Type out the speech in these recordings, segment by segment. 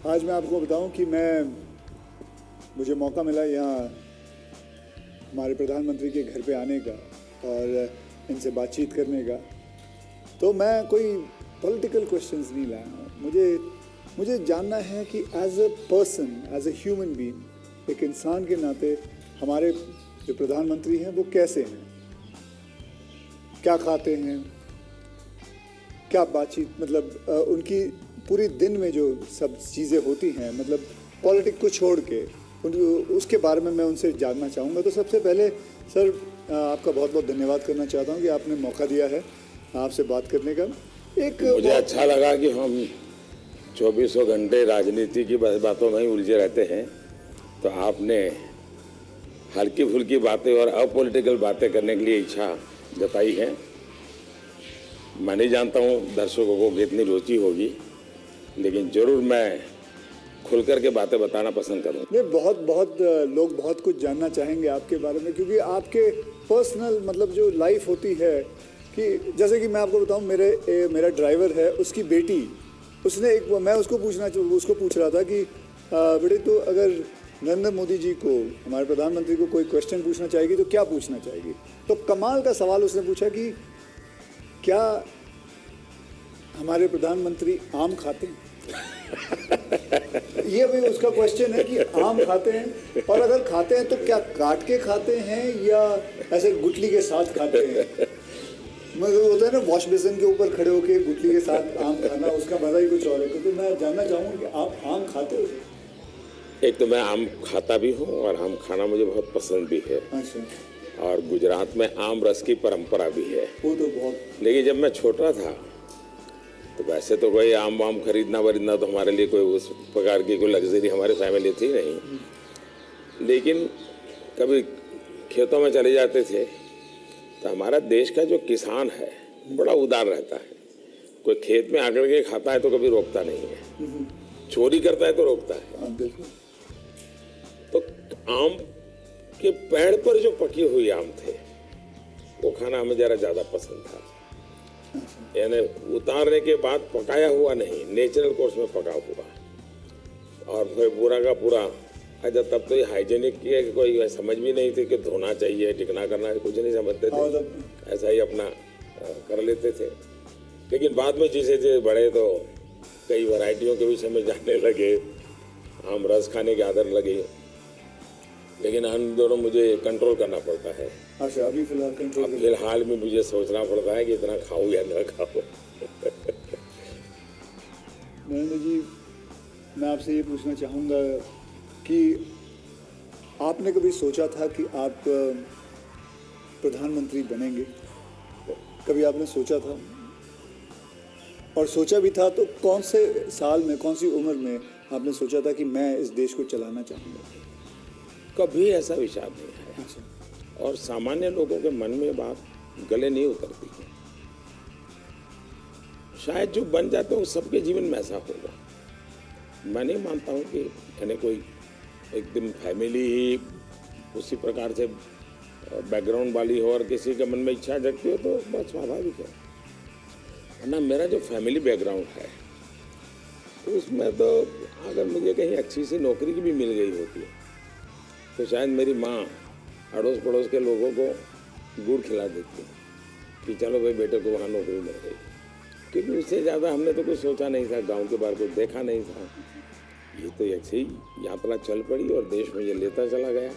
आज मैं आपको बताऊं कि मुझे मौका मिला यहाँ हमारे प्रधानमंत्री के घर पे आने का और इनसे बातचीत करने का। तो मैं कोई पॉलिटिकल क्वेश्चंस नहीं लाया हूँ। मुझे जानना है कि as a person, as a human being, एक इंसान के नाते हमारे जो प्रधानमंत्री हैं वो कैसे हैं, क्या खाते हैं, क्या बातचीत, मतलब उनकी पूरी दिन में जो सब चीज़ें होती हैं, मतलब पॉलिटिक्स को छोड़ के उसके बारे में मैं उनसे जानना चाहूँगा। तो सबसे पहले सर आपका बहुत बहुत धन्यवाद करना चाहता हूँ कि आपने मौका दिया है आपसे बात करने का। मुझे अच्छा लगा कि हम 24 घंटे राजनीति की बातों में ही उलझे रहते हैं, तो आपने हल्की फुल्की बातें और अपॉलिटिकल बातें करने के लिए इच्छा जताई है। मैं नहीं जानता हूँ दर्शकों को कितनी रुचि होगी, लेकिन जरूर मैं खुल कर के बातें बताना पसंद करूँगा। नहीं, बहुत लोग बहुत कुछ जानना चाहेंगे आपके बारे में, क्योंकि आपके पर्सनल मतलब जो लाइफ होती है, कि जैसे कि मैं आपको बताऊं, मेरा ड्राइवर है, उसकी बेटी, मैं उसको पूछ रहा था कि बेटे तो अगर नरेंद्र मोदी जी को, हमारे प्रधानमंत्री को कोई क्वेश्चन पूछना चाहेगी तो क्या पूछना चाहेगी? तो कमाल का सवाल उसने पूछा कि क्या हमारे प्रधानमंत्री आम खाते हैं? ये भी उसका क्वेश्चन है कि आम खाते हैं, और अगर खाते हैं तो क्या काट के खाते हैं या ऐसे गुठली के साथ खाते हैं? मतलब होता है ना, वॉश बेसिन के ऊपर खड़े होके गुठली के साथ आम खाना, उसका मजा ही कुछ और है। तो मैं जानना चाहूँगा कि आप आम खाते हो? एक तो मैं आम खाता भी हूँ और आम खाना मुझे बहुत पसंद भी है। अच्छा। और गुजरात में आम रस की परंपरा भी है। वो तो बहुत। लेकिन जब मैं छोटा था तो वैसे तो कोई आम वाम खरीदना वरीदना तो हमारे लिए कोई उस प्रकार की कोई लग्जरी हमारे फैमिली थी नहीं। लेकिन कभी खेतों में चले जाते थे तो हमारा देश का जो किसान है बड़ा उदार रहता है। कोई खेत में आकर के खाता है तो कभी रोकता नहीं है, चोरी करता है तो रोकता है। तो आम के पेड़ पर जो पकी हुई आम थे वो खाना हमें जरा ज़्यादा पसंद था। यानी उतारने के बाद पकाया हुआ नहीं, नेचुरल कोर्स में पका हुआ। और फिर पूरा का पूरा, अच्छा तब तो ये हाइजीनिक की कोई समझ भी नहीं थी कि धोना चाहिए, टिकना करना है, कुछ नहीं समझते थे, ऐसा ही अपना कर लेते थे। लेकिन बाद में जैसे जैसे बड़े तो कई वैरायटियों के भी समझ जाने लगे, आम रस खाने की आदत लगी। लेकिन इन दोनों मुझे कंट्रोल करना पड़ता है। अच्छा, अभी फिलहाल कंट्रोल? फिलहाल में मुझे सोचना पड़ता है कि इतना खाऊं या न खाऊं। नरेंद्र जी, मैं आपसे ये पूछना चाहूँगा कि आपने कभी सोचा था कि आप प्रधानमंत्री बनेंगे? कभी आपने सोचा था? और सोचा भी था तो कौन से साल में, कौन सी उम्र में आपने सोचा था कि मैं इस देश को चलाना चाहूँगा? कभी ऐसा विचार नहीं है। अच्छा। और सामान्य लोगों के मन में बात गले नहीं उतरती है। शायद जो बन जाते हैं वो सबके जीवन में ऐसा होगा। मैं नहीं मानता हूँ कि यानी कोई एकदम फैमिली ही उसी प्रकार से बैकग्राउंड वाली हो और किसी के मन में इच्छा जगती हो तो बहुत स्वाभाविक है। वरना मेरा जो फैमिली बैकग्राउंड है उसमें तो अगर मुझे कहीं अच्छी सी नौकरी की भी मिल गई होती है तो शायद मेरी माँ अड़ोस पड़ोस के लोगों को गुड़ खिला देती कि चलो भाई बेटे को वहाँ नौकरी मिल गई। क्योंकि उससे ज़्यादा हमने तो कुछ सोचा नहीं था, गांव के बाहर कुछ देखा नहीं था। ये तो ऐसे ही यात्रा चल पड़ी और देश में ये लेता चला गया,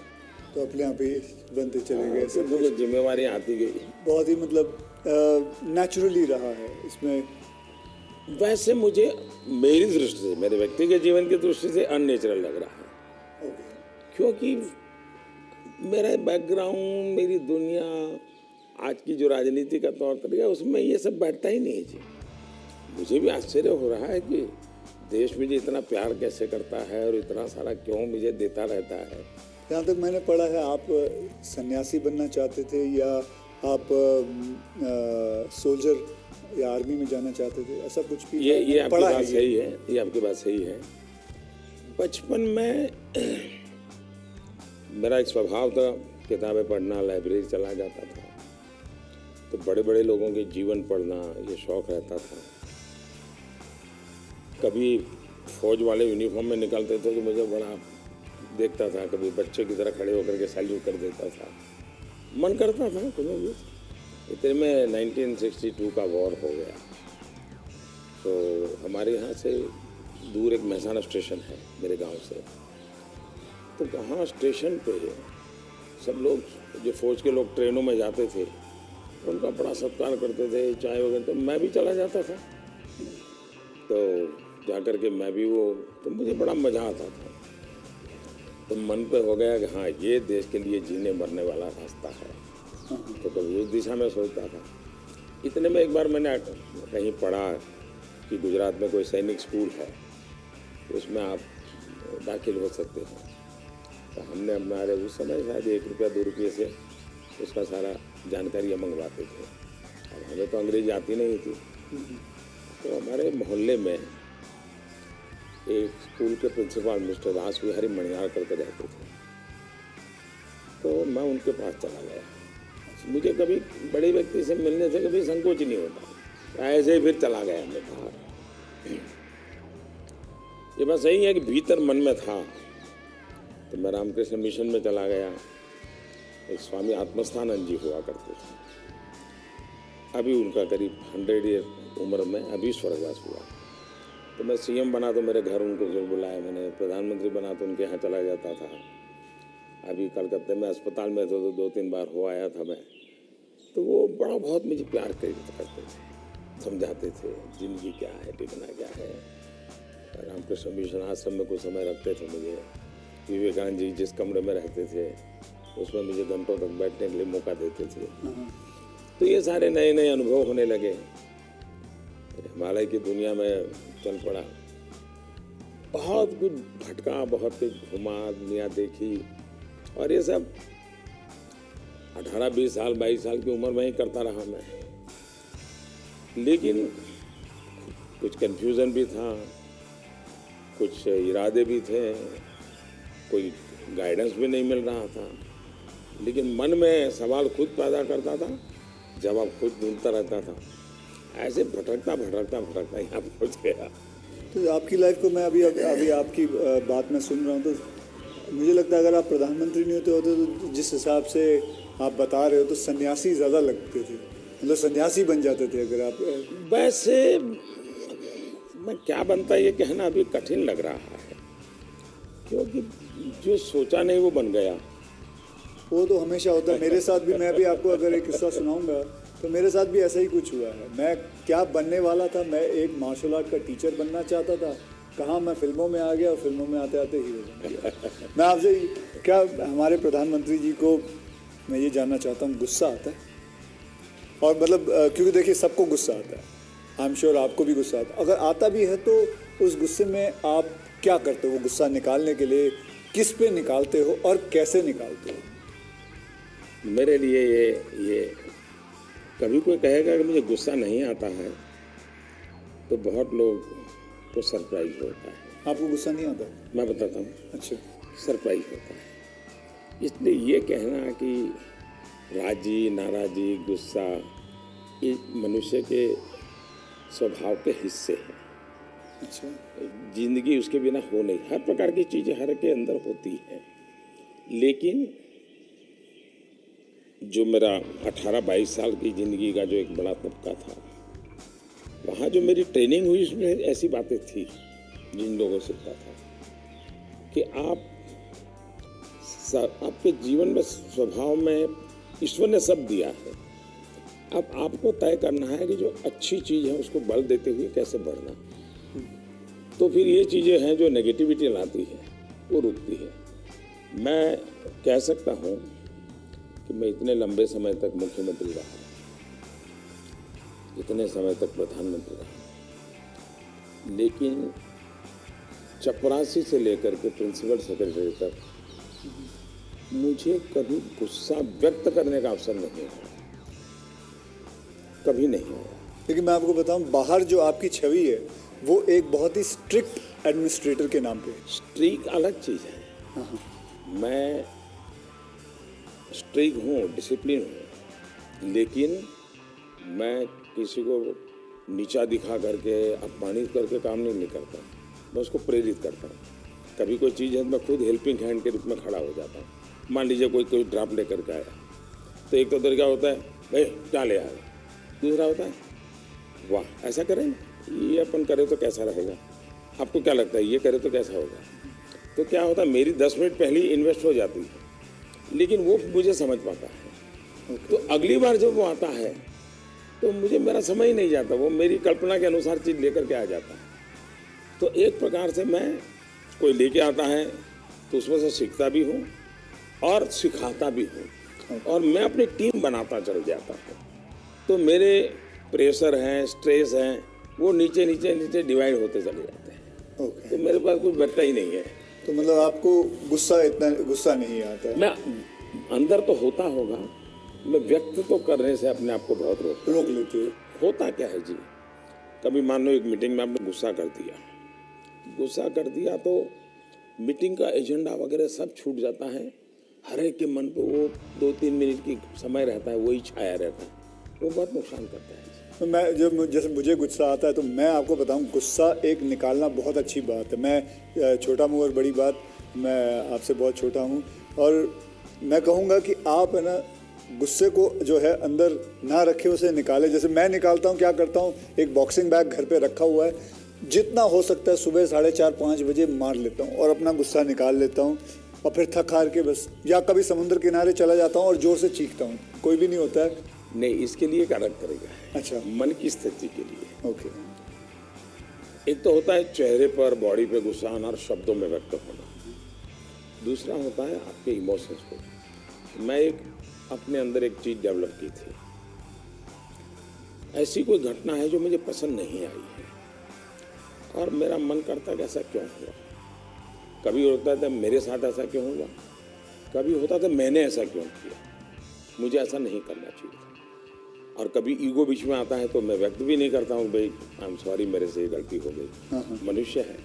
तो अपने आप ही बनते चले गए। सब कुछ जिम्मेवारी आती गई। बहुत ही मतलब नेचुरली रहा है इसमें। वैसे मुझे मेरी दृष्टि से, मेरे व्यक्तिगत जीवन की दृष्टि से अननेचुरल लग रहा है। क्योंकि मेरा बैकग्राउंड, मेरी दुनिया, आज की जो राजनीति का तौर तरीका, उसमें ये सब बैठता ही नहीं है जी। मुझे भी आश्चर्य हो रहा है कि देश मुझे इतना प्यार कैसे करता है और इतना सारा क्यों मुझे देता रहता है। जहाँ तक मैंने पढ़ा है आप सन्यासी बनना चाहते थे या आप सोल्जर या आर्मी में जाना चाहते थे, ऐसा कुछ भी? ये आपकी बात सही है, ये आपकी बात सही है। बचपन में मेरा एक स्वभाव था किताबें पढ़ना, लाइब्रेरी चला जाता था, तो बड़े बड़े लोगों के जीवन पढ़ना ये शौक रहता था। कभी फौज वाले यूनिफॉर्म में निकलते थे तो मुझे बड़ा देखता था, कभी बच्चे की तरह खड़े होकर के सैल्यूट कर देता था, मन करता था तुम्हें भी। इतने में 1962 का वॉर हो गया, तो हमारे यहाँ से दूर एक महसाना स्टेशन है मेरे गांव से, तो वहाँ स्टेशन पे सब लोग जो फौज के लोग ट्रेनों में जाते थे उनका बड़ा सत्कार करते थे, चाय वगैरह, तो मैं भी चला जाता था। तो जा कर के मैं भी वो, तो मुझे बड़ा मज़ा आता था। तो मन पे हो गया कि हाँ ये देश के लिए जीने मरने वाला रास्ता है, तो कभी उस दिशा में सोचता था। इतने में एक बार मैंने कहीं पढ़ा कि गुजरात में कोई सैनिक स्कूल है, उसमें आप दाखिल हो सकते हैं। तो हमने हमारे उस समय शायद 1 रुपया 2 रुपये से उसका सारा जानकारियाँ मंगवाते थे। अब हमें तो अंग्रेजी आती नहीं थी, तो हमारे मोहल्ले में एक स्कूल के प्रिंसिपल मिस्टर दास विहारी मणियार करके रहते थे, तो मैं उनके पास चला गया। मुझे कभी बड़े व्यक्ति से मिलने से कभी संकोच नहीं होता, ऐसे ही फिर चला गया मैं बाहर। ये बात सही है कि भीतर मन में था, तो मैं रामकृष्ण मिशन में चला गया। एक स्वामी आत्मस्थानंद जी हुआ करते थे, अभी उनका करीब 100 ईयर उम्र में अभी स्वर्गवास हुआ। तो मैं सीएम बना तो मेरे घर उनको जो बुलाया मैंने, प्रधानमंत्री बना तो उनके यहाँ चला जाता था। अभी कलकत्ते में अस्पताल में तो 2-3 बार हो आया था मैं। तो वो बड़ा बहुत मुझे प्यार करते थे, समझाते थे जिंदगी क्या है, टिकना क्या है। रामकृष्ण मिशन आश्रम में कुछ समय रखते थे मुझे। विवेकानंद जी जिस कमरे में रहते थे उसमें मुझे घंटों तक बैठने के लिए मौका देते थे। तो ये सारे नए नए अनुभव होने लगे। हिमालय की दुनिया में चल पड़ा, बहुत कुछ भटका, बहुत कुछ घुमा, दुनिया देखी, और ये सब 18-20 साल 22 साल की उम्र में ही करता रहा मैं। लेकिन कुछ कन्फ्यूज़न भी था, कुछ इरादे भी थे, कोई गाइडेंस भी नहीं मिल रहा था, लेकिन मन में सवाल खुद पैदा करता था, जवाब खुद ढूंढता रहता था। ऐसे भटकता यहाँ पहुँच गया। तो आपकी लाइफ को मैं अभी आपकी बात में सुन रहा हूँ, तो मुझे लगता है अगर आप प्रधानमंत्री नहीं होते तो जिस हिसाब से आप बता रहे हो तो सन्यासी ज़्यादा लगते थे, मतलब सन्यासी बन जाते थे अगर आप। वैसे मैं क्या बनता ये कहना अभी कठिन लग रहा है, क्योंकि जो सोचा नहीं वो बन गया। वो तो हमेशा होता है, मेरे साथ भी। मैं भी आपको अगर एक किस्सा सुनाऊंगा तो मेरे साथ भी ऐसा ही कुछ हुआ है। मैं क्या बनने वाला था, मैं एक मार्शल आर्ट का टीचर बनना चाहता था, कहाँ मैं फिल्मों में आ गया और फिल्मों में आते आते हीरो बन गया। मैं आपसे क्या, हमारे प्रधानमंत्री जी को मैं ये जानना चाहता हूँ, गुस्सा आता है? और मतलब क्योंकि देखिए सबको गुस्सा आता है, आई एम श्योर आपको भी गुस्सा आता है। अगर आता भी है तो उस गुस्से में आप क्या करते हो? वो गुस्सा निकालने के लिए किस पे निकालते हो और कैसे निकालते हो? मेरे लिए ये कभी कोई कहेगा कि मुझे गुस्सा नहीं आता है तो बहुत लोग को सरप्राइज होता है। आपको गुस्सा नहीं आता? मैं बताता हूँ। अच्छा। सरप्राइज होता है। इसलिए ये कहना कि राजी नाराजी गुस्सा ये मनुष्य के स्वभाव के हिस्से हैं। अच्छा। जिंदगी उसके बिना हो नहीं, हर प्रकार की चीज़ें हर के अंदर होती हैं। लेकिन जो मेरा 18-22 साल की ज़िंदगी का जो एक बड़ा तबका था, वहाँ जो मेरी ट्रेनिंग हुई उसमें ऐसी बातें थी जिन लोगों से सीखता था कि आपके जीवन में स्वभाव में ईश्वर ने सब दिया है। अब आपको तय करना है कि जो अच्छी चीज़ है उसको बल देते हुए कैसे बढ़ना। तो फिर ये चीज़ें हैं जो नेगेटिविटी लाती है वो रुकती है। मैं कह सकता हूँ कि मैं इतने लंबे समय तक मुख्यमंत्री रहा, इतने समय तक प्रधानमंत्री रहा, लेकिन चपरासी से लेकर के प्रिंसिपल सेक्रेटरी तक मुझे कभी गुस्सा व्यक्त करने का अवसर नहीं हुआ, कभी नहीं हुआ। लेकिन मैं आपको बताऊं, बाहर जो आपकी छवि है वो एक बहुत ही स्ट्रिक्ट एडमिनिस्ट्रेटर के नाम पे है। स्ट्रिक्ट अलग चीज़ है। हाँ। मैं स्ट्रिक्ट हूँ, डिसिप्लिन हूँ, लेकिन मैं किसी को नीचा दिखा करके अपमानित करके काम नहीं करता। मैं उसको प्रेरित करता हूँ। कभी कोई चीज़ है तो मैं खुद हेल्पिंग हैंड के रूप में खड़ा हो जाता हूँ। मान लीजिए कोई ड्राफ्ट लेकर के आया, तो एक तो तरीका होता है भाई क्या ले आया, दूसरा होता है वाह ऐसा करें ये अपन करें तो कैसा रहेगा, आपको क्या लगता है ये करें तो कैसा होगा। तो क्या होता है मेरी 10 मिनट पहले ही इन्वेस्ट हो जाती है, लेकिन वो मुझे समझ पाता है। तो अगली बार जब वो आता है तो मुझे मेरा समय ही नहीं जाता, वो मेरी कल्पना के अनुसार चीज़ लेकर के आ जाता है। तो एक प्रकार से मैं कोई लेके आता है तो उसमें से सीखता भी हूँ और सिखाता भी हूँ, और मैं अपनी टीम बनाता चल जाता हूँ। तो मेरे प्रेशर हैं, स्ट्रेस हैं, वो नीचे नीचे नीचे डिवाइड होते चले जाते हैं। तो मेरे पास कुछ बचता ही नहीं है। तो मतलब आपको इतना गुस्सा नहीं आता? मैं अंदर तो होता होगा, मैं व्यक्त तो करने से अपने आप को बहुत रोक लेते हो। होता क्या है जी, कभी मान लो एक मीटिंग में आपने गुस्सा कर दिया तो मीटिंग का एजेंडा वगैरह सब छूट जाता है। हर एक के मन पे वो 2-3 मिनट की समय रहता है, वही छाया रहता है, वो बहुत नुकसान करता है। तो मैं जैसे मुझे गुस्सा आता है तो मैं आपको बताऊं, गुस्सा एक निकालना बहुत अच्छी बात है। मैं छोटा हूँ और बड़ी बात, मैं आपसे बहुत छोटा हूँ, और मैं कहूँगा कि आप है ना गुस्से को जो है अंदर ना रखें, उसे निकालें। जैसे मैं निकालता हूँ, क्या करता हूँ, एक बॉक्सिंग बैग घर पे रखा हुआ है, जितना हो सकता है सुबह 4:30-5 बजे मार लेता हूँ और अपना गुस्सा निकाल लेता हूँ, और फिर थक हार के बस, या कभी समुद्र किनारे चला जाता हूँ और जोर से चीखता हूँ, कोई भी नहीं होता है। नहीं, इसके लिए एक अलग करेगा। अच्छा, मन की स्थिति के लिए। ओके। एक तो होता है चेहरे पर, बॉडी पे गुस्सा आना और शब्दों में व्यक्त होना। दूसरा होता है आपके इमोशंस को। मैं अपने अंदर एक चीज डेवलप की थी, ऐसी कोई घटना है जो मुझे पसंद नहीं आई है और मेरा मन करता है कि ऐसा क्यों हुआ। कभी होता था मेरे साथ ऐसा क्यों हुआ, कभी होता था मैंने ऐसा क्यों किया, मुझे ऐसा नहीं करना चाहिए। और कभी ईगो बीच में आता है तो मैं व्यक्त भी नहीं करता हूँ, भाई आई एम सॉरी, मेरे से ये गलती हो गई, मनुष्य है।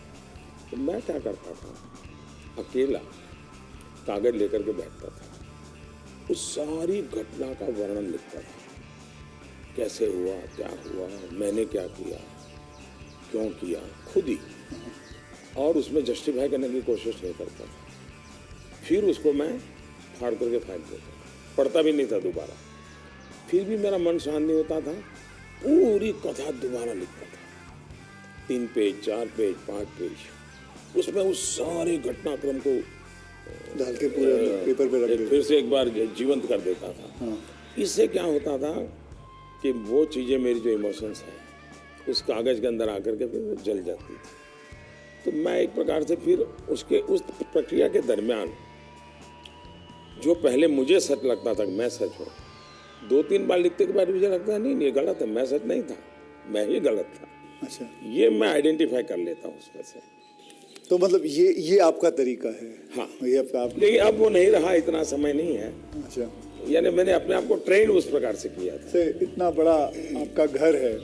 तो मैं क्या करता था, अकेला कागज लेकर के बैठता था, उस सारी घटना का वर्णन लिखता था, कैसे हुआ, क्या हुआ, मैंने क्या किया, क्यों किया, खुद ही, और उसमें जस्टिफाई करने की कोशिश नहीं करता था। फिर उसको मैं फाड़ करके फेंक देता था, पढ़ता भी नहीं था दोबारा। फिर भी मेरा मन शांत नहीं होता था, पूरी कथा दोबारा लिखता था, 3 पेज, 4 पेज, 5 पेज, उसमें उस सारे घटनाक्रम को डाल के पूरे पेपर पे रख देता, फिर से एक बार जीवंत कर देता था। हाँ। इससे क्या होता था कि वो चीज़ें, मेरी जो इमोशंस हैं, उस कागज़ के अंदर आकर के फिर वो जल जाती थी। तो मैं एक प्रकार से फिर उस प्रक्रिया के दरमियान, जो पहले मुझे सच लगता था कि मैं सच हूँ, 2-3 बार लिखते के बाद मुझे लगता है नहीं ये गलत है, मैं सच नहीं था, मैं ही गलत था। अच्छा, ये मैं आइडेंटिफाई कर लेता हूँ उसमें से। तो मतलब ये आपका तरीका है? हाँ, ये आप लेकिन अब वो नहीं रहा, इतना समय नहीं है। अच्छा, यानी मैंने अपने आप को ट्रेन उस प्रकार से किया था। से इतना बड़ा आपका घर है,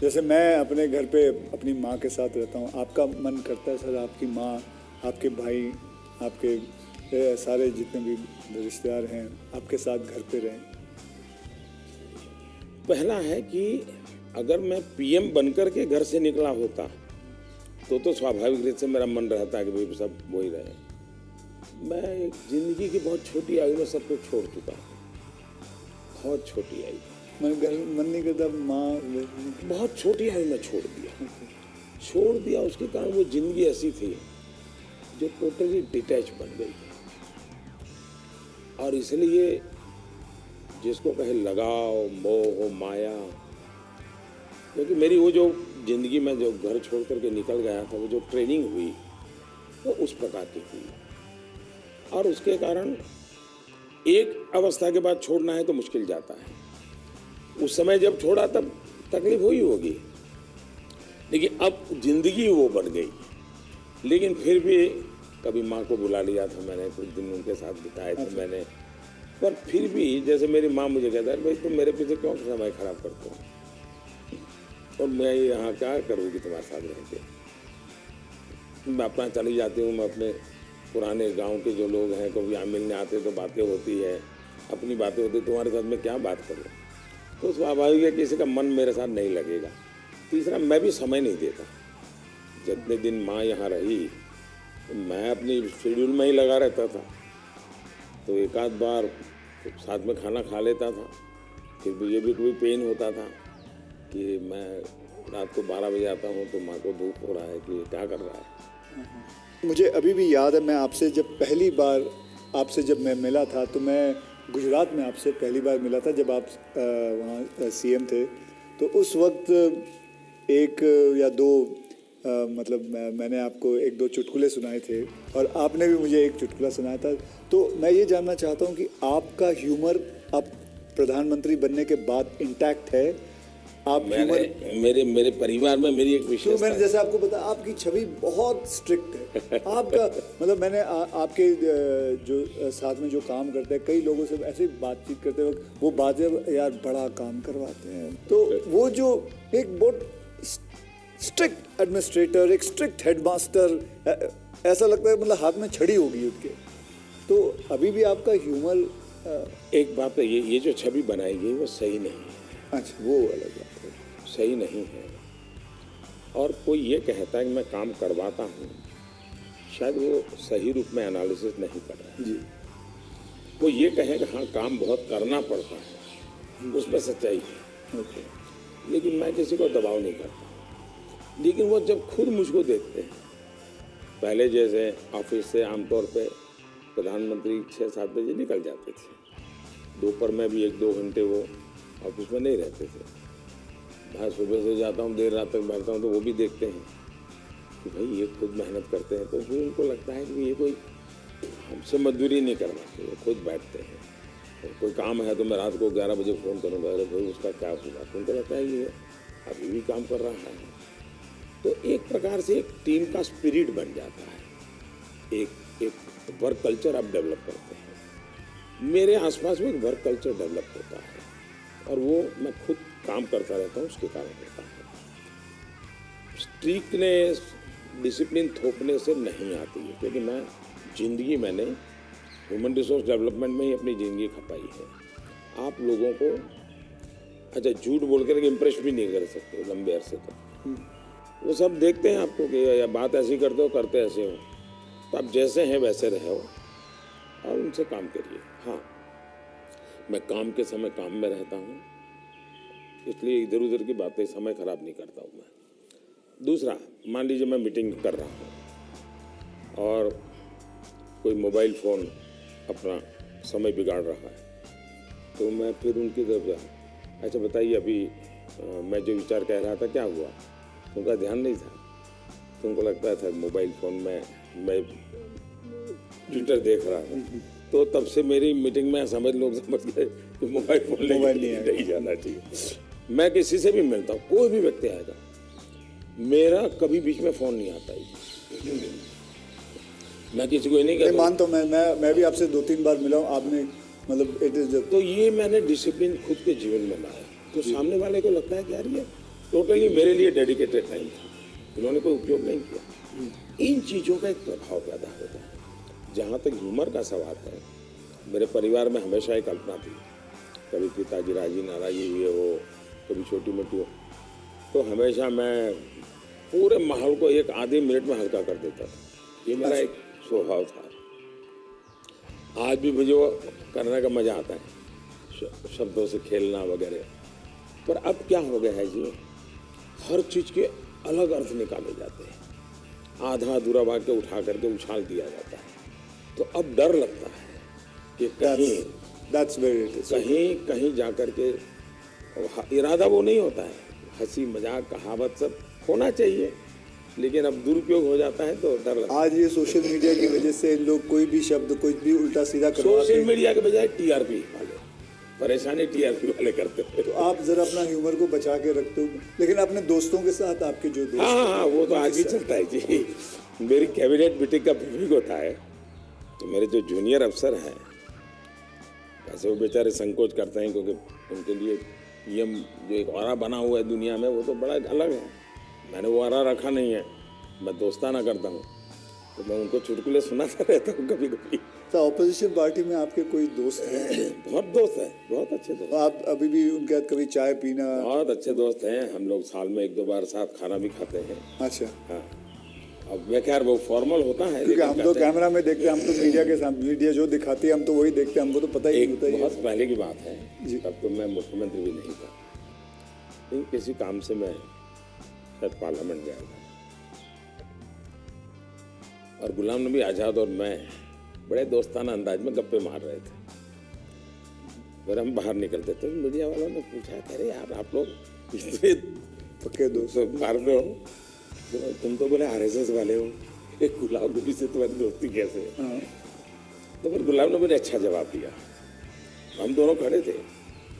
जैसे मैं अपने घर पे अपनी माँ के साथ रहता हूँ, आपका मन करता है सर आपकी माँ, आपके भाई, आपके सारे जितने भी रिश्तेदार हैं आपके साथ घर पे रहें? पहला है कि अगर मैं पीएम बनकर के घर से निकला होता तो स्वाभाविक रूप से मेरा मन रहता है कि भाई सब वही रहे। मैं एक जिंदगी की बहुत छोटी आयु में सब कुछ छोड़ चुका हूँ, बहुत छोटी आयु। मन नहीं करता माँ, बहुत छोटी आयु में छोड़ दिया। उसके कारण वो जिंदगी ऐसी थी जो टोटली डिटैच बन गई, और इसलिए जिसको कहे लगाव, मोह, माया, क्योंकि मेरी वो जो जिंदगी में जो घर छोड़ करके निकल गया था, वो जो ट्रेनिंग हुई वो उस प्रकार की हुई, और उसके कारण एक अवस्था के बाद छोड़ना है तो मुश्किल जाता है। उस समय जब छोड़ा तब तकलीफ हुई होगी, लेकिन अब जिंदगी वो बन गई। लेकिन फिर भी कभी माँ को बुला लिया था मैंने, कुछ दिन उनके साथ बिताए थे मैंने, पर फिर भी जैसे मेरी माँ मुझे कहता है भाई तुम मेरे पीछे क्यों समय खराब करते हो, और मैं यहाँ क्या करूँगी तुम्हारे साथ रह के। मैं अपना चली जाती हूँ, मैं अपने पुराने गांव के जो लोग हैं कभी यहाँ मिलने आते तो बातें होती है, अपनी बातें होती, तुम्हारे साथ मैं क्या बात करूँ। तो स्वाभाविक है किसी का मन मेरे साथ नहीं लगेगा। तीसरा, मैं भी समय नहीं देता, जितने दिन माँ यहाँ रही तो मैं अपनी शेड्यूल में ही लगा रहता था, तो एक आध बार साथ में खाना खा लेता था। फिर मुझे भी कोई पेन होता था कि मैं रात को 12 बजे आता हूँ तो माँ को दुख हो रहा है कि क्या कर रहा है। मुझे अभी भी याद है, मैं आपसे जब पहली बार आपसे जब मैं मिला था तो मैं गुजरात में आपसे पहली बार मिला था जब आप वहाँ सीएम थे। तो उस वक्त एक या दो मतलब मैंने आपको एक दो चुटकुले सुनाए थे और आपने भी मुझे एक चुटकुला सुनाया था। तो मैं ये जानना चाहता हूँ कि आपका ह्यूमर अब प्रधानमंत्री बनने के बाद इंटैक्ट है? आप मेरे परिवार में मेरी एक विशेषता, तो मैंने जैसे आपको बताया आपकी छवि बहुत स्ट्रिक्ट है। आपका मतलब मैंने आपके जो साथ में जो काम करते हैं कई लोगों से ऐसे बातचीत करते वक्त वो बातें यार बड़ा काम करवाते हैं, तो वो जो एक बहुत स्ट्रिक्ट एडमिनिस्ट्रेटर, एक स्ट्रिक्ट हेडमास्टर, ऐसा लगता है मतलब हाथ में छड़ी होगी उनके। तो अभी भी आपका ह्यूमर एक बात है, ये जो छवि बनाई गई वो सही नहीं है। अच्छा, वो अलग बात है, सही नहीं है। और कोई ये कहता है कि मैं काम करवाता हूँ, शायद वो सही रूप में एनालिसिस नहीं कर रहा है जी। वो ये कहे कि हाँ काम बहुत करना पड़ता है, उसमें सच्चाई है। ओके। लेकिन मैं किसी को दबाव नहीं करता। लेकिन वो जब खुद मुझको देखते हैं, पहले जैसे ऑफिस से आमतौर पे प्रधानमंत्री 6-7 बजे निकल जाते थे, दोपहर में भी 1-2 घंटे वो ऑफिस में नहीं रहते थे। मैं सुबह से जाता हूँ, देर रात तक बैठता हूँ, तो वो भी देखते हैं कि भाई ये खुद मेहनत करते हैं। तो फिर उनको लगता है कि ये कोई हमसे मजदूरी नहीं करवाते, वो खुद बैठते हैं। और कोई काम है तो मैं रात को 11 बजे फ़ोन करूँगा, अरे भाई उसका क्या हुआ, तो उनको लगता है ये अभी भी काम कर रहा है। तो एक प्रकार से एक टीम का स्पिरिट बन जाता है, एक वर्क कल्चर आप डेवलप करते हैं। मेरे आसपास में एक वर्क कल्चर डेवलप होता है और वो मैं खुद काम करता रहता हूँ, उसके कारण होता है। स्ट्रिक्टनेस, डिसिप्लिन थोपने से नहीं आती है, क्योंकि मैं जिंदगी मैंने ह्यूमन रिसोर्स डेवलपमेंट में ही अपनी ज़िंदगी खपाई है। आप लोगों को अच्छा झूठ बोल कर इम्प्रेस भी नहीं कर सकते लंबे अरसे तक। वो सब देखते हैं आपको कि या बात ऐसी करते हो, करते ऐसे हो, तो आप जैसे हैं वैसे रहो और उनसे काम करिए। हाँ, मैं काम के समय काम में रहता हूँ, इसलिए इधर उधर की बातें समय खराब नहीं करता हूँ मैं। दूसरा, मान लीजिए मैं मीटिंग कर रहा हूँ और कोई मोबाइल फ़ोन अपना समय बिगाड़ रहा है, तो मैं फिर उनकी तरफ जा, अच्छा बताइए अभी मैं जो विचार कह रहा था क्या हुआ, उनका ध्यान नहीं था, तो उनको लगता था मोबाइल फ़ोन में मैं ट्विटर देख रहा था। तो तब से मेरी मीटिंग में लोग समझ गए कि मोबाइल फ़ोन नहीं जाना चाहिए। मैं किसी से भी मिलता हूँ, कोई भी व्यक्ति आएगा, मेरा कभी बीच में फ़ोन नहीं आता है। मैं किसी को नहीं कहता। मानता हूँ, मैं भी आपसे 2-3 बार मिला हूँ, आपने मतलब इट इज। तो ये मैंने डिसिप्लिन खुद के जीवन में लाया, तो सामने वाले को लगता है कि यार ये टोटली मेरे लिए डेडिकेटेड टाइम था, इन्होंने कोई उपयोग नहीं किया। इन चीज़ों का एक प्रभाव पैदा होता है। जहाँ तक ह्यूमर का सवाल है, मेरे परिवार में हमेशा एक कल्पना थी, कभी पिताजी राजी नाराजी हुए हो, कभी छोटी मोटी हो, तो हमेशा मैं पूरे माहौल को एक आधे मिनट में हल्का कर देता था। ये मेरा एक स्वभाव था। आज भी मुझे वो करने का मज़ा आता है, शब्दों से खेलना वगैरह। पर अब क्या हो गया है जी, हर चीज़ के अलग अर्थ निकाले जाते हैं, आधा अधूरा वाक्य उठा करके उछाल दिया जाता है। तो अब डर लगता है कि कहीं जा कर के, इरादा वो नहीं होता है, हंसी मजाक कहावत सब होना चाहिए, लेकिन अब दुरुपयोग हो जाता है तो डर लगता है। आज ये सोशल मीडिया की वजह से लोग कोई भी शब्द कुछ भी उल्टा सीधा करवाते हैं। सोशल मीडिया के बजाय टीआरपी वाले, परेशानी टीआरपी वाले करते हैं। तो आप जरा अपना ह्यूमर को बचा के रखते हो, लेकिन अपने दोस्तों के साथ आपके जो दोस्त हाँ, वो तो आज भी चलता है जी। मेरी कैबिनेट मीटिंग का विवेक होता है, तो मेरे जो जूनियर अफसर हैं, वैसे वो बेचारे संकोच करते हैं, क्योंकि उनके लिए पीएम जो एक ऑरा बना हुआ है दुनिया में, वो तो बड़ा अलग है। मैंने वो ऑरा रखा नहीं है, मैं दोस्ताना करता हूँ, तो मैं उनको चुटकुले सुनाता रहता हूँ कभी कभी। तो ऑपोजिशन पार्टी में आपके कोई दोस्त हैं? बहुत दोस्त हैं, बहुत अच्छे दोस्त। आप अभी भी उनके साथ कभी चाय पीना? बहुत अच्छे दोस्त हैं हम लोग, साल में 1-2 बार साथ खाना भी खाते हैं। अच्छा। हाँ, अब मैं खैर वो फॉर्मल होता है, क्योंकि हम तो कैमरा में देखते हैं, हम तो मीडिया के सामने, मीडिया जो दिखाती है हम तो वही देखते हैं, हमको तो पता ही नहीं होता। एक बहुत पहले की बात है, तब तो मैं मुख्यमंत्री भी नहीं था, लेकिन किसी काम से मैं शायद पार्लियामेंट गया था और गुलाम नबी आज़ाद और मैं बड़े दोस्ताना अंदाज में गप्पे मार रहे थे। फिर हम बाहर निकलते तो मीडिया वालों ने पूछा, अरे यार आप लोग इतने पक्के दोस्त मार रहे हो, तुम तो बोले RSS वाले हो, एक गुलाम नबी से तुम्हारी दोस्ती कैसे? तो फिर गुलाम नबी ने अच्छा जवाब दिया। हम दोनों खड़े थे,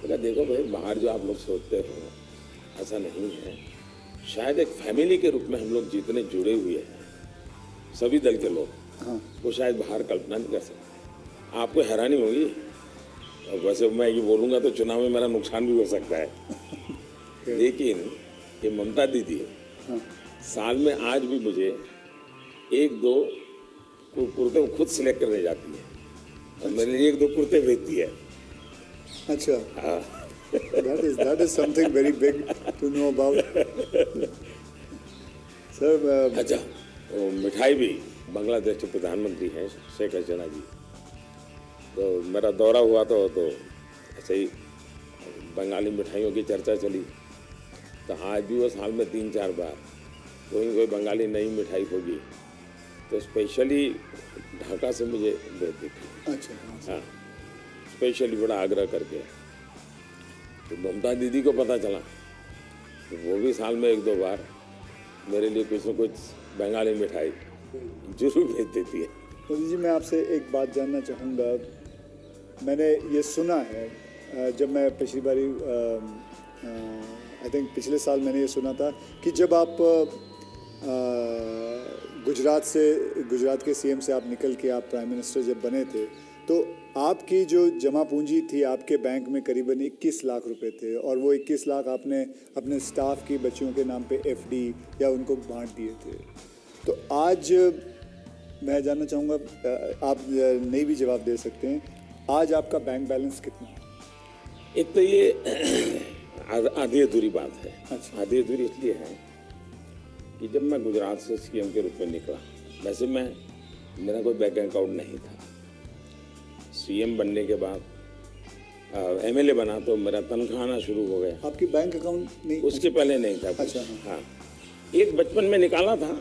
बोला देखो भाई, बाहर जो आप लोग सोचते हो ऐसा नहीं है, शायद एक फैमिली के रूप में हम लोग जितने जुड़े हुए हैं सभी दल के लोग, वो शायद बाहर कल्पना नहीं कर सकते। आपको हैरानी होगी, और वैसे मैं ये बोलूँगा तो चुनाव में मेरा नुकसान भी हो सकता है लेकिन ये ममता दीदी साल में आज भी मुझे 1-2 कुर्ते खुद सिलेक्ट करने जाती है और मेरे लिए 1-2 कुर्ते भेजती है। अच्छा, that is something very big to know about. Sir अच्छा, वो मिठाई भी बांग्लादेश के प्रधानमंत्री हैं शेख हसीना जी, तो मेरा दौरा हुआ तो ऐसे ही बंगाली मिठाइयों की चर्चा चली, तो आज भी वो साल में 3-4 बार कोई बंगाली नई मिठाई होगी तो स्पेशली ढाका से मुझे भेज देती। अच्छा, हाँ, स्पेशली बड़ा आग्रह करके। तो ममता दीदी को पता चला तो वो भी साल में 1-2 बार मेरे लिए कुछ न कुछ बंगाली मिठाई जरूर भेज देती है। मोदी जी, मैं आपसे एक बात जानना चाहूँगा। मैंने ये सुना है, जब मैं पिछली बारी आई थिंक पिछले साल मैंने ये सुना था कि जब आप गुजरात के CM से आप निकल के आप प्राइम मिनिस्टर जब बने थे, तो आपकी जो जमा पूंजी थी आपके बैंक में करीबन 21 लाख रुपए थे, और वो 21 लाख आपने अपने स्टाफ की बच्चियों के नाम पे FD या उनको बांट दिए थे। तो आज मैं जानना चाहूँगा, आप नहीं भी जवाब दे सकते हैं, आज आपका बैंक बैलेंस कितना है? एक तो ये आधी अधूरी बात है। अच्छा। आधी अधूरी इसलिए है कि जब मैं गुजरात से CM के रूप में निकला, वैसे मेरा कोई बैंक अकाउंट नहीं था। CM बनने के बाद MLA बना तो मेरा तनख्वाह आना शुरू हो गया। आपकी बैंक अकाउंट नहीं? उसके पहले नहीं था। अच्छा, हाँ, एक बचपन में निकाला था,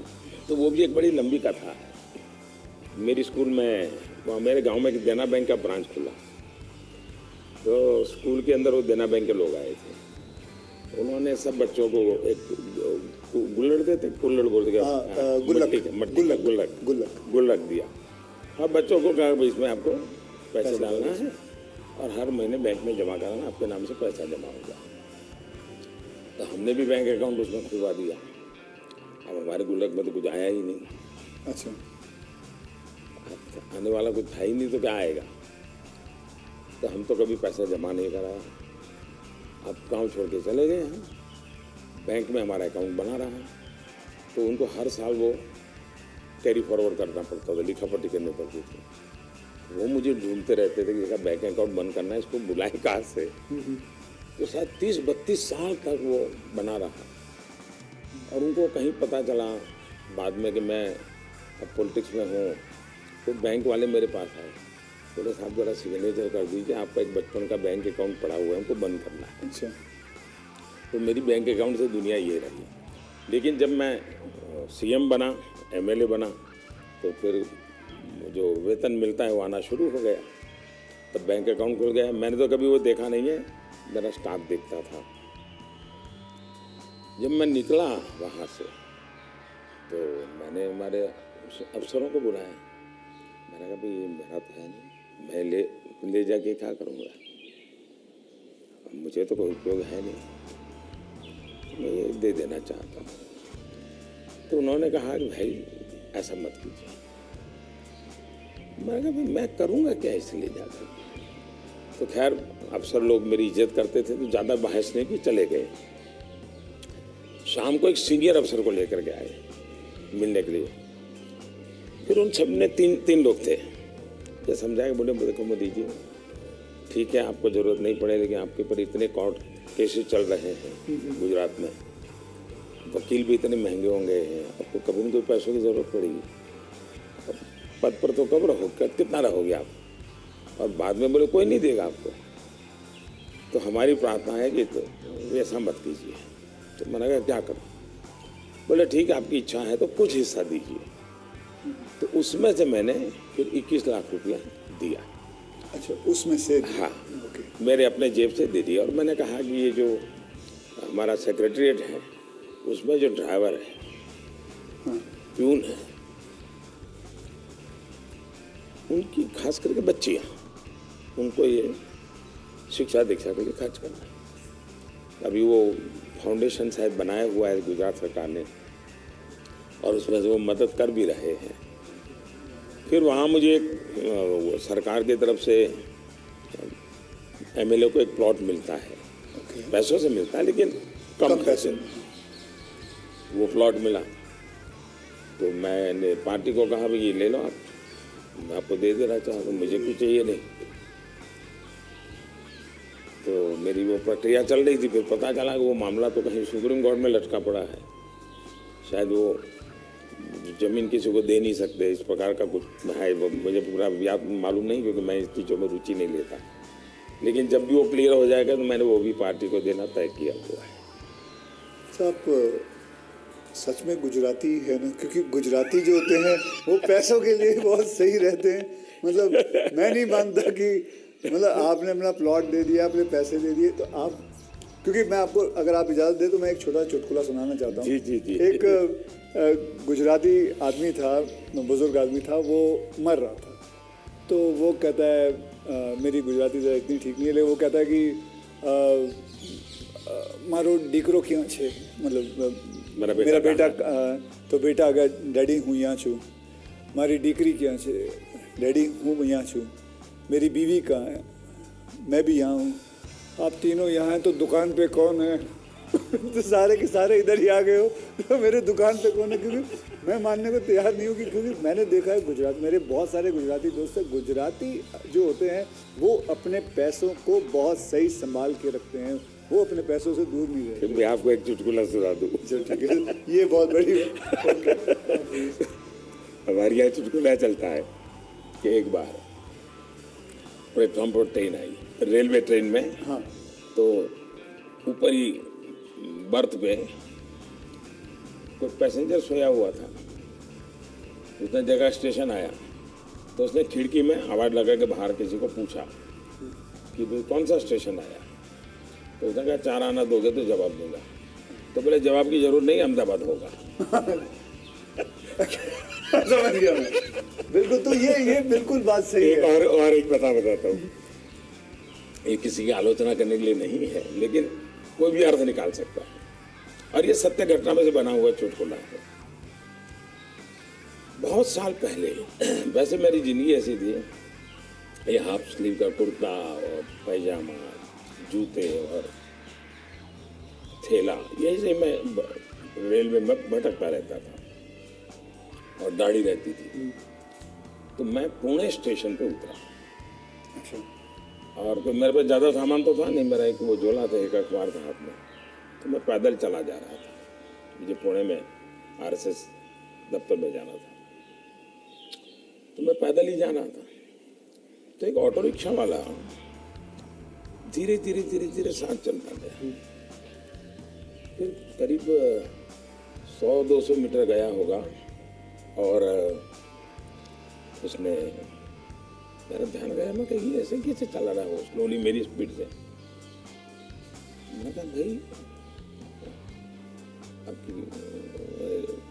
तो वो भी एक बड़ी लंबी कथा है। मेरी स्कूल में, वहाँ मेरे गांव में एक देना बैंक का ब्रांच खुला, तो स्कूल के अंदर वो देना बैंक के लोग आए थे। उन्होंने सब बच्चों को एक गुल्लड़ देते, कुल्लड़ बोलते, गुल्लक दिया, और बच्चों को कहा इसमें आपको पैसे डालना है और हर महीने बैंक में जमा कराना, आपके नाम से पैसा जमा होगा। तो हमने भी बैंक अकाउंट उसमें खुलवा दिया। अब हमारे गुल्लक में तो कुछ आया ही नहीं। अच्छा, आने वाला कुछ था ही नहीं, तो क्या आएगा? तो हम तो कभी पैसा जमा नहीं कराया। अब गाँव छोड़ के चले गए हैं, बैंक में हमारा अकाउंट बना रहा है, तो उनको हर साल वो कैरी फॉरवर्ड करना पड़ता था, लिखापट्टी करनी पड़ती थी। वो मुझे ढूंढते रहते थे कि इसका बैंक अकाउंट बंद करना है, इसको बुलाए कहाँ से। तो शायद 30-32 साल तक वो बना रहा, और उनको कहीं पता चला बाद में कि मैं अब पॉलिटिक्स में हूँ, तो बैंक वाले मेरे पास आए, बोले साहब जरा सिग्नेचर कर दीजिए, आपका एक बचपन का बैंक अकाउंट पड़ा हुआ है, हमको बंद करना है। अच्छा, तो मेरी बैंक अकाउंट से दुनिया ये रही। लेकिन जब मैं CM बना, MLA बना, तो फिर जो वेतन मिलता है वो आना शुरू हो गया, तब बैंक अकाउंट खुल गया। मैंने तो कभी वो देखा नहीं है, मेरा स्टाफ देखता था। जब मैं निकला वहाँ से, तो मैंने हमारे अफसरों को बुलाया। मैंने कहा भाई ये मेरा तो है नहीं, मैं ले जाके क्या करूँगा, मुझे तो कोई उपयोग है नहीं, मैं ये दे देना चाहता हूँ। तो उन्होंने कहा कि भाई ऐसा मत कीजिए। मैंने कहा भाई मैं करूँगा क्या इसलिए जाकर। तो खैर अफसर लोग मेरी इज्जत करते थे, तो ज़्यादा बहस नहीं की, चले गए। शाम को एक सीनियर अफसर को लेकर के आए मिलने के लिए। फिर उन सब ने तीन लोग थे, ये समझाया, बोले देखो मोदी जी, ठीक है आपको ज़रूरत नहीं पड़े, लेकिन आपके ऊपर इतने कोर्ट केसेस चल रहे हैं गुजरात में, वकील भी इतने महंगे होंगे, आपको कभी न कभी पैसों की ज़रूरत पड़ेगी। अब पद पर तो कब रहोगे, कितना रहोगे आप, और बाद में बोले कोई नहीं देगा आपको। तो हमारी प्रार्थना है कि तो ऐसा मत कीजिए। तो मैंने कहा क्या करूँ? बोले ठीक है, आपकी इच्छा है तो कुछ हिस्सा दीजिए। तो उसमें से मैंने फिर 21 लाख रुपया दिया। अच्छा, उसमें से? हाँ, मेरे अपने जेब से दे दिया। और मैंने कहा कि ये जो हमारा सेक्रेटरीट है उसमें जो ड्राइवर है, प्यून है, उनकी खास करके बच्चियाँ, उनको ये शिक्षा दीक्षा के लिए खर्च करना है। अभी वो फाउंडेशन शायद बनाया हुआ है गुजरात सरकार ने, और उसमें से वो मदद कर भी रहे हैं। फिर वहाँ मुझे एक सरकार की तरफ से एमएलए को एक प्लॉट मिलता है, पैसों से मिलता है लेकिन कम पैसे। वो प्लॉट मिला तो मैंने पार्टी को कहा भाई ये ले लो आप, मैं आपको दे रहा चाहता हूँ, मुझे कुछ चाहिए नहीं। तो मेरी वो प्रक्रिया चल रही थी। फिर पता चला कि वो मामला तो कहीं सुप्रीम कोर्ट में लटका पड़ा है, शायद वो जमीन किसी को दे नहीं सकते, इस प्रकार का कुछ है। मुझे पूरा याद मालूम नहीं क्योंकि मैं इस चीज़ों में रुचि नहीं लेता, लेकिन जब भी वो क्लियर हो जाएगा तो मैंने वो भी पार्टी को देना तय किया हुआ है। आप सच में गुजराती है ना? क्योंकि गुजराती जो होते हैं वो पैसों के लिए बहुत सही रहते हैं। मतलब मैं नहीं मानता कि मतलब आपने अपना प्लॉट दे दिया, अपने पैसे दे दिए, तो आप, क्योंकि मैं आपको अगर आप इजाज़त दे तो मैं एक छोटा चुटकुला सुनाना चाहता हूँ। जी जी जी। एक गुजराती आदमी था, बुजुर्ग आदमी था, वो मर रहा था। तो वो कहता है, मेरी गुजराती ज़रा इतनी ठीक नहीं है, लेकिन वो कहता है कि मारो दीकरो क्यों छे, मतलब मेरा बेटा, तो बेटा अगर डैडी हूँ यहाँ छू, मारी डीकरी क्या छे, डैडी हूँ यहाँ छू, मेरी बीवी कहाँ है, मैं भी यहाँ हूँ, आप तीनों यहाँ हैं तो दुकान पे कौन है? तो सारे के सारे इधर ही आ गए हो, तो मेरे दुकान पे कौन है? क्योंकि मैं मानने को तैयार नहीं हूँ कि, क्योंकि मैंने देखा है गुजरात, मेरे बहुत सारे गुजराती दोस्त हैं, गुजराती जो होते हैं वो अपने पैसों को बहुत सही संभाल के रखते हैं, वो अपने पैसों से दूर नहीं रहते। मैं आपको एक चुटकुला सुना दूँ। ठीक है, ये बहुत बड़ी हमारे यहाँ चुटकुला चलता है कि एक बार प्लेटफॉर्म पर ट्रेन आई, रेलवे ट्रेन में। हाँ। तो ऊपर ही बर्थ पे कोई पैसेंजर सोया हुआ था। उसने जगह स्टेशन आया तो उसने खिड़की में आवाज़ लगा के बाहर किसी को पूछा कि भाई कौन सा स्टेशन आया? तो उसने कहा 4 आना दोगे तो जवाब दूंगा। तो बोले जवाब की जरूरत नहीं, अहमदाबाद होगा। समझ गया मैं, बिल्कुल। तो ये बिल्कुल बात सही है। और एक बताता हूँ, ये किसी की आलोचना करने के लिए नहीं है, लेकिन कोई भी अर्थ निकाल सकता है, और ये सत्य घटना में से बना हुआ चुटकुला है। बहुत साल पहले, वैसे मेरी जिंदगी ऐसी थी, ये हाफ स्लीव का कुर्ता और पैजामा, जूते और थैला, यही से मैं रेलवे में भटकता रहता था और दाढ़ी रहती थी। तो मैं पुणे स्टेशन पे उतरा। अच्छा। और मेरे पास ज़्यादा सामान तो था नहीं, मेरा एक वो झोला था, एक अखबार था हाथ में। तो मैं पैदल चला जा रहा था, मुझे पुणे में आरएसएस दफ्तर में जाना था, तो मैं पैदल ही जाना था। तो एक ऑटो रिक्शा वाला धीरे धीरे धीरे धीरे साथ चलता गया। फिर करीब 100-200 मीटर गया होगा और उसने, मेरा ध्यान गया, मैं कहीं ऐसे कैसे चला रहा हो स्लोली मेरी स्पीड से। मैंने कहा भाई आपकी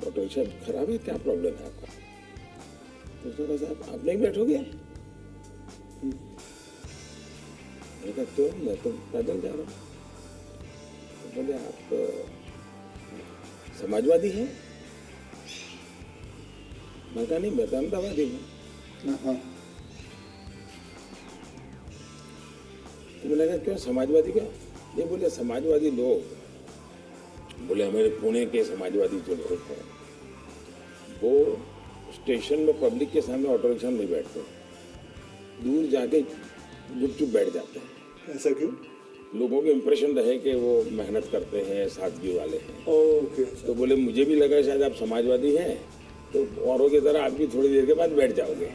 ऑटो रिक्शा खराब है, क्या प्रॉब्लम है आपका? तो उसने कहा साहब आप नहीं बैठोगे? मैंने कहा क्यों, मैं तो पैदल जा रहा हूँ। तो बोले आप समाजवादी हैं? मैं कहा नहीं, मैं तो अहमदाबादी हूँ। तो मैंने कहा क्यों समाजवादी क्या? ये बोले समाजवादी लोग, बोले हमारे पुणे के समाजवादी जो लोग हैं वो स्टेशन में पब्लिक के सामने ऑटो रिक्शा में नहीं बैठते, दूर जाके चुप बैठ जाते हैं। ऐसा क्यों? लोगों को इम्प्रेशन रहे कि वो मेहनत करते हैं, सादगी वाले हैं। ओके। तो बोले मुझे भी लगा शायद आप समाजवादी हैं, तो औरों की तरह आप भी थोड़ी देर के बाद बैठ जाओगे।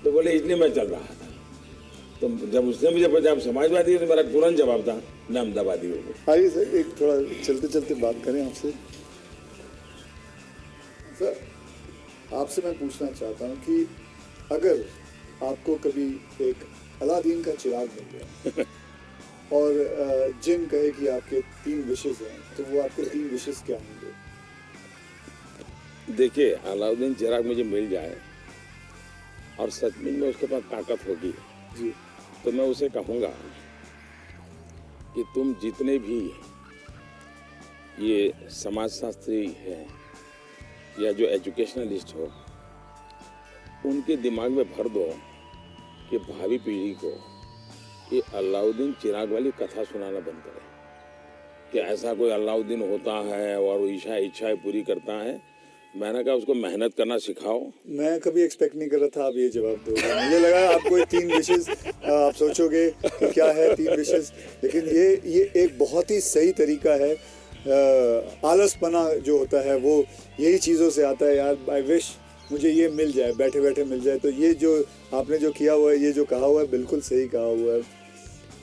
तो बोले इसलिए मैं चल रहा था। तो जब उसने मुझे पूछा आप समाजवादी है, तो मेरा तुरंत जवाब था मैं अहमदाबादी हूँ। आइए सर, एक थोड़ा चलते चलते बात करें आपसे। सर, आपसे मैं पूछना चाहता हूँ कि अगर आपको कभी एक अलादीन का चिराग मिल गया और जिन कहे कि आपके 3 विशेष हैं, तो वो आपके 3 विशेष क्या होंगे? देखिए, अलाउद्दीन चिराग मुझे मिल जाए और सचमुच में उसके पास ताकत होगी जी। तो मैं उसे कहूँगा कि तुम जितने भी ये समाजशास्त्री हैं या जो एजुकेशनलिस्ट हो, उनके दिमाग में भर दो कि भावी पीढ़ी को ये अलाउद्दीन चिराग वाली कथा सुनाना बंद करें कि ऐसा कोई अलाउद्दीन होता है और वो इच्छाएं पूरी करता है। मैंने कहा उसको मेहनत करना सिखाओ। मैं कभी एक्सपेक्ट नहीं कर रहा था आप ये जवाब दोगे। मुझे लगा आप कोई 3 विशेष आप सोचोगे कि क्या है 3 विशेष, लेकिन ये एक बहुत ही सही तरीका है। आलसपना जो होता है वो यही चीज़ों से आता है। यार आई विश मुझे ये मिल जाए, बैठे बैठे मिल जाए। तो ये जो आपने जो किया हुआ है, ये जो कहा हुआ है, बिल्कुल सही कहा हुआ है।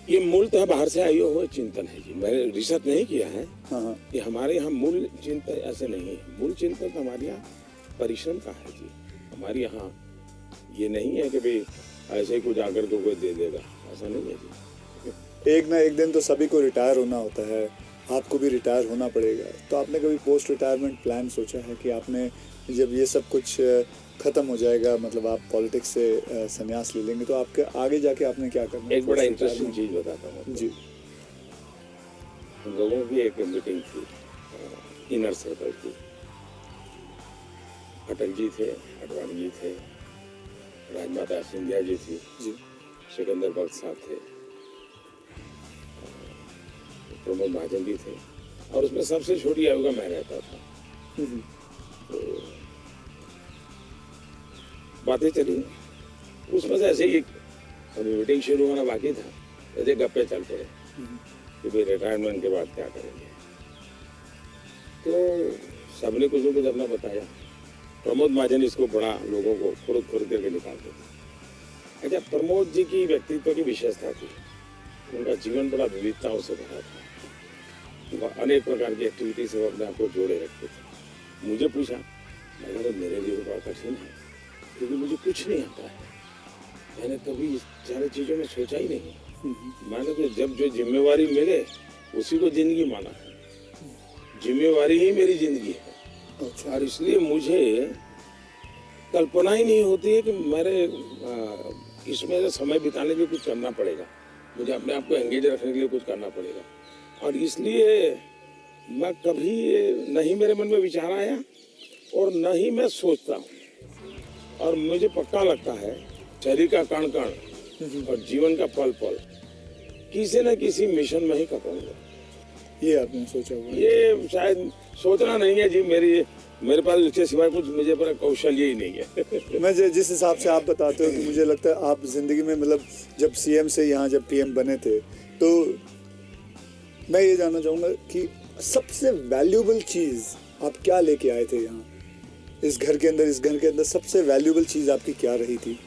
ये मूलतः बाहर से आई हुआ चिंतन है जी, मैंने रिसर्च नहीं किया है। हाँ। कि हमारे यहाँ मूल चिंतन ऐसे नहीं है। मूल चिंतन तो हमारे यहाँ परिश्रम का है जी। हमारे यहाँ ये नहीं है कि भाई ऐसे ही कुछ आकर के कोई दे देगा, ऐसा नहीं है जी। एक ना एक दिन तो सभी को रिटायर होना होता है, आपको भी रिटायर होना पड़ेगा। तो आपने कभी पोस्ट रिटायरमेंट प्लान सोचा है कि आपने जब ये सब कुछ खत्म हो जाएगा, मतलब आप पॉलिटिक्स से संन्यास ले लेंगे, तो आपके आगे जाके आपने क्या करना है? एक बड़ा इंटरेस्टिंग चीज बताता हूँ जी। हम लोगों की एक मीटिंग थी इनर सर्कल की। अटल जी थे, अडवाणी जी थे, राजमाता सिंधिया जी थी जी, सिकंदर बख्श साहब थे, प्रमोद महाजन जी थे, और उसमें सबसे छोटी आयु का मैं रहता था। तो बातें चली, उसमें से ऐसे ही अभी मीटिंग शुरू होना बाकी था, ऐसे गप्पे चल पड़े कि भाई रिटायरमेंट के बाद क्या करेंगे। तो सबने कुछ न कुछ अपना बताया। प्रमोद महाजन इसको बड़ा लोगों को खुद करके निकालते थे। अच्छा, प्रमोद जी की व्यक्तित्व की विशेषता थी, उनका जीवन बड़ा विविधताओं से भरा था। वह अनेक प्रकार की एक्टिविटी से अपने आप को जोड़े रखते थे। मुझे पूछा, मैं तो मेरे लिए बड़ा कठिन है क्योंकि मुझे कुछ नहीं आता है, मैंने कभी इस सारी चीज़ों में सोचा ही नहीं। मैंने तो जब जो जिम्मेवारी मिले उसी को जिंदगी माना है, जिम्मेवारी ही मेरी जिंदगी है। अच्छा। और इसलिए मुझे कल्पना ही नहीं होती है कि मेरे इसमें समय बिताने के लिए कुछ करना पड़ेगा, मुझे अपने आप को एंगेज रखने के लिए कुछ करना पड़ेगा। और इसलिए मैं कभी नहीं मेरे मन में विचार आया और न ही मैं सोचता हूँ। और मुझे पक्का लगता है शरीर का कण कण और जीवन का पल पल किसी न किसी मिशन में ही खपाऊंगा। ये आपने सोचा हुआ? ये शायद सोचना नहीं है जी, मेरे पास इसके सिवाय कुछ मुझे पर कौशल ही नहीं है। मैं जिस हिसाब से आप बताते हो, तो मुझे लगता है आप जिंदगी में, मतलब जब सीएम से यहाँ जब पीएम बने थे, तो मैं ये जानना चाहूँगा कि सबसे वैल्यूएबल चीज़ आप क्या लेके आए थे यहाँ इस घर के अंदर सबसे वैल्यूएबल चीज़ आपकी क्या रही थी?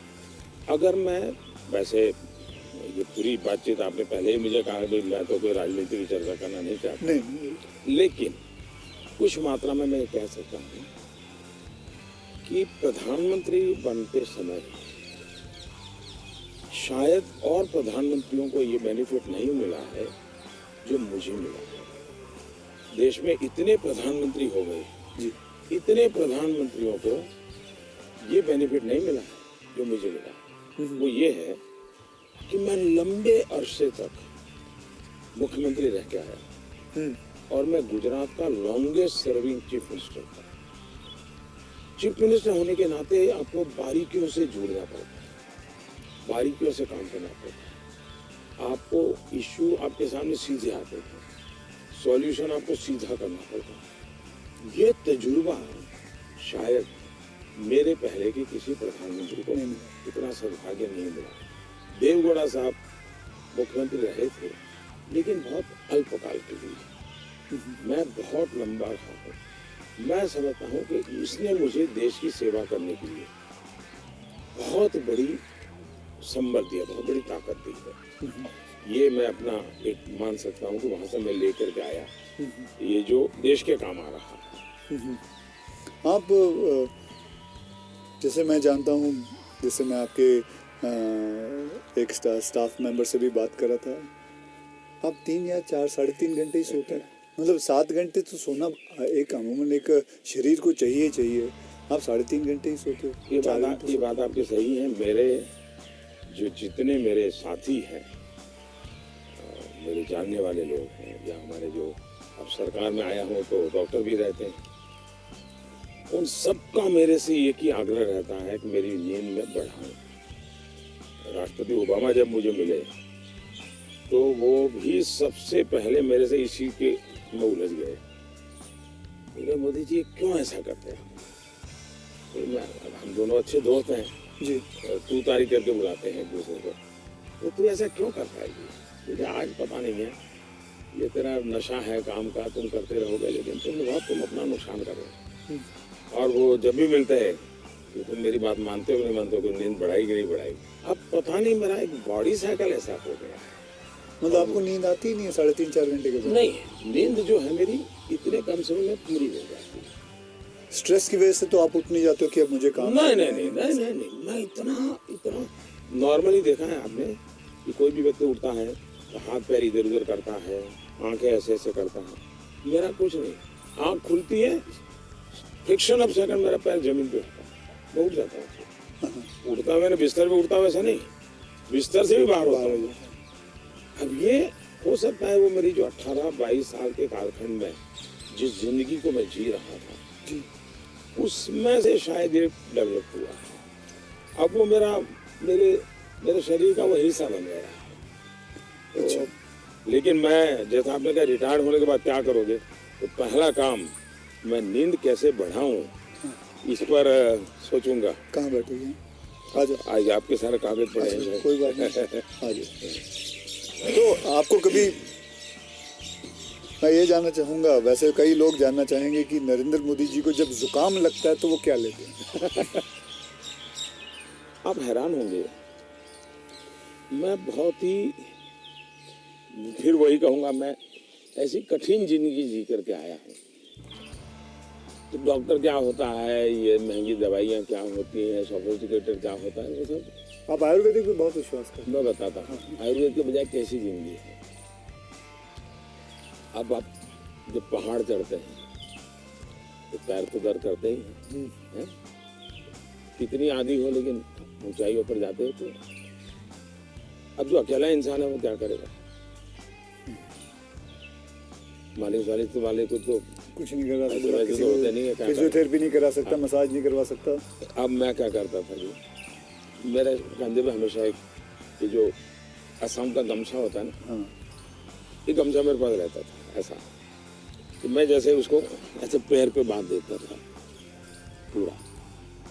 अगर मैं, वैसे ये पूरी बातचीत आपने पहले ही मुझे कहा कि मैं तो कोई राजनीति की चर्चा करना नहीं चाहता, नहीं, लेकिन कुछ मात्रा में मैं कह सकता हूँ कि प्रधानमंत्री बनते समय शायद और प्रधानमंत्रियों को ये बेनिफिट नहीं मिला है जो मुझे मिला है। देश में इतने प्रधानमंत्री हो गए जी, इतने प्रधानमंत्रियों को ये बेनिफिट नहीं मिला है जो मुझे मिला। वो ये है कि मैं लंबे अरसे तक मुख्यमंत्री रह के आया और मैं गुजरात का लॉन्गेस्ट सर्विंग चीफ मिनिस्टर था। चीफ मिनिस्टर होने के नाते आपको बारीकियों से जुड़ना पड़ता है, बारीकियों से काम करना पड़ता है। आपको इश्यू आपके सामने सीधे आते हैं, सॉल्यूशन आपको सीधा करना पड़ता है। ये तजुर्बा शायद मेरे पहले के किसी प्रधानमंत्री को इतना सौभाग्य नहीं मिला। देवगौड़ा साहब मुख्यमंत्री रहे थे लेकिन बहुत अल्पकाल के लिए। मैं बहुत लंबा रहा हूँ। मैं समझता हूँ कि इसने मुझे देश की सेवा करने के लिए बहुत बड़ी संबल दिया, बहुत बड़ी ताकत दी है। ये मैं अपना एक मान सकता हूँ कि वहाँ से मैं लेकर के आया, ये जो देश के काम आ रहा है। आप जैसे मैं जानता हूँ, जैसे मैं आपके एक स्टाफ मेंबर से भी बात कर रहा था, आप 3 या 4 3.5 घंटे ही सोते हैं। मतलब 7 घंटे तो सोना एक अमूमन एक शरीर को चाहिए। आप 3.5 घंटे ही सोते हो। ये बात आपकी सही है। मेरे जो जितने मेरे साथी हैं, मेरे जानने वाले लोग हैं, या हमारे जो अब सरकार में आया हूँ तो डॉक्टर भी रहते हैं, उन सबका मेरे से एक ही आग्रह रहता है कि मेरी नींद में बढ़ाऊं। राष्ट्रपति ओबामा जब मुझे मिले तो वो भी सबसे पहले मेरे से इसी के में उलझ गए। बोले मोदी जी क्यों ऐसा करते हैं? हम दोनों अच्छे दोस्त हैं जी, तू तारी करके बुलाते हैं एक दूसरे को, तो तू ऐसा क्यों करता है? मुझे आज पता नहीं है, ये तेरा नशा है काम का, तुम करते रहोगे लेकिन तुम अपना नुकसान कर रहे हो। और वो जब भी मिलते हैं तो तुम मेरी बात मानते हो नहीं मानते हो, नींद बढ़ाई कि नहीं बढ़ाई। अब पता नहीं मेरा एक बॉडी साइकिल ऐसा हो गया है। मतलब आपको नींद आती ही नहीं है 3.5-4 घंटे के बाद? नहीं, नींद जो है मेरी इतने कम समय में पूरी हो जाती है। स्ट्रेस की वजह से तो आप उठ नहीं जाते हो कि अब मुझे काम नहीं, मैं इतना नॉर्मली देखा है आपने कि कोई भी व्यक्ति उठता है तो हाथ पैर इधर उधर करता है, आंखें ऐसे ऐसे करता है। मेरा कुछ नहीं, आंख खुलती है, फ्रिक्शन ऑफ सेकंड मेरा पैर जमीन पे उठता है, मैं उठ जाता हूँ। उठता मैंने बिस्तर पे उठता वैसा नहीं, बिस्तर से भी बाहर होता है। अब ये हो सकता है वो मेरी जो 18-22 साल के कालखंड में जिस जिंदगी को मैं जी रहा था जी, उसमें से शायद ये डेवलप हुआ। अब वो मेरे शरीर का वो हिस्सा बन गया है। अच्छा। लेकिन मैं जैसा आपने कहा रिटायर्ड होने के बाद क्या करोगे, तो पहला काम मैं नींद कैसे बढ़ाऊं इस पर सोचूंगा। कहाँ बैठेंगे? आ जाओ। आज आपके सारे कागज पड़े हैं। कोई बात नहीं, आ जाओ। तो आपको कभी, मैं ये जानना चाहूँगा, वैसे कई लोग जानना चाहेंगे कि नरेंद्र मोदी जी को जब जुकाम लगता है तो वो क्या लेते हैं? आप हैरान होंगे, मैं बहुत ही, फिर वही कहूँगा, मैं ऐसी कठिन जिंदगी जी करके आया हूँ। तो डॉक्टर क्या होता है, ये महंगी दवाइयाँ क्या होती हैं, सोफिस्टिकेटेड क्या होता है, वो सब। आप आयुर्वेदिक पे बहुत विश्वास करते हैं? मैं बताता हूँ आयुर्वेद के बजाय कैसी जिंदगी है। अब आप जब पहाड़ चढ़ते हैं तो पैर तो दर्द करते ही हैं, कितनी आदि हो लेकिन ऊंचाइयों पर जाते हैं तो अब जो अकेला इंसान है वो क्या करेगा? मालिक वाले को तो कुछ नहीं करा सकता, तो होते नहीं है, फिजियोथेरेपी नहीं करा सकता, मसाज नहीं करवा सकता। अब मैं क्या करता था जी, मेरे कंधे पे हमेशा एक ये जो असम का गमछा होता है ना, ये गमछा मेरे पास रहता था ऐसा, कि मैं जैसे उसको ऐसे पैर पे बांध देता था पूरा,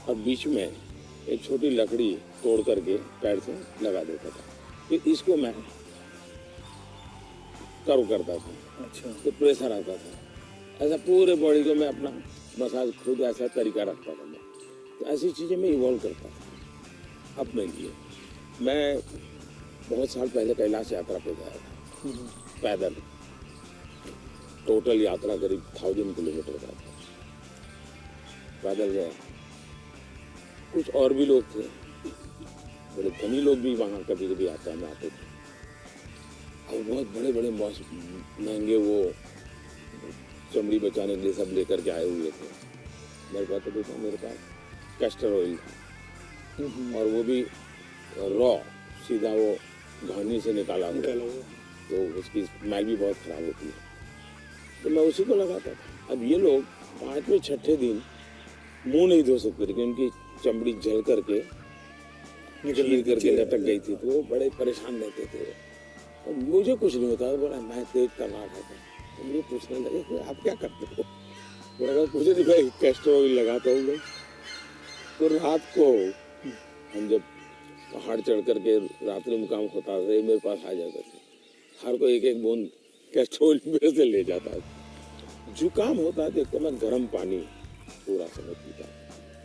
और बीच में एक छोटी लकड़ी तोड़ करके पैर से लगा देता था, फिर इसको मैं कर्व करता था। अच्छा। तो प्रेशर आता था, ऐसा पूरे बॉडी को मैं अपना मसाज खुद ऐसा तरीका रखता था मैं। तो ऐसी चीज़ें मैं इवॉल्व करता था अपने लिए। मैं बहुत साल पहले कैलाश यात्रा पे गया था पैदल, टोटल यात्रा करीब 1000 किलोमीटर का था, पैदल गया। कुछ और भी लोग थे, बड़े धनी लोग भी वहाँ कभी कभी यात्रा में आते थे, और बहुत बड़े बड़े महंगे वो चमड़ी बचाने के लिए सब लेकर के आए हुए थे। मेरे पास तो देखा, मेरे पास कैस्टर ऑयल था, और वो भी रॉ, सीधा वो घानी से निकाला हुआ, तो उसकी स्मेल भी बहुत खराब होती है, तो मैं उसी को लगाता था। अब ये लोग 5वें 6ठे दिन मुंह नहीं धो सकते थे, उनकी चमड़ी जल करके चीर करके लटक गई थी, तो वो बड़े परेशान रहते थे। और मुझे कुछ नहीं होता, बोला मैं तेज तनाव था, तो मुझे पूछने लगे कि आप क्या करते हो? बोला कुछ नहीं भाई, कैस्टर ऑयल लगाता हूँ मैं। तो रात को हम जब पहाड़ चढ़ करके रात्रि मुकाम होता था, मेरे पास आ जाते थे, हर कोई एक एक बूंद कैस्ट्रोल में से ले जाता है। जुकाम होता है देखो मैं गर्म पानी पूरा समय पीता हूँ।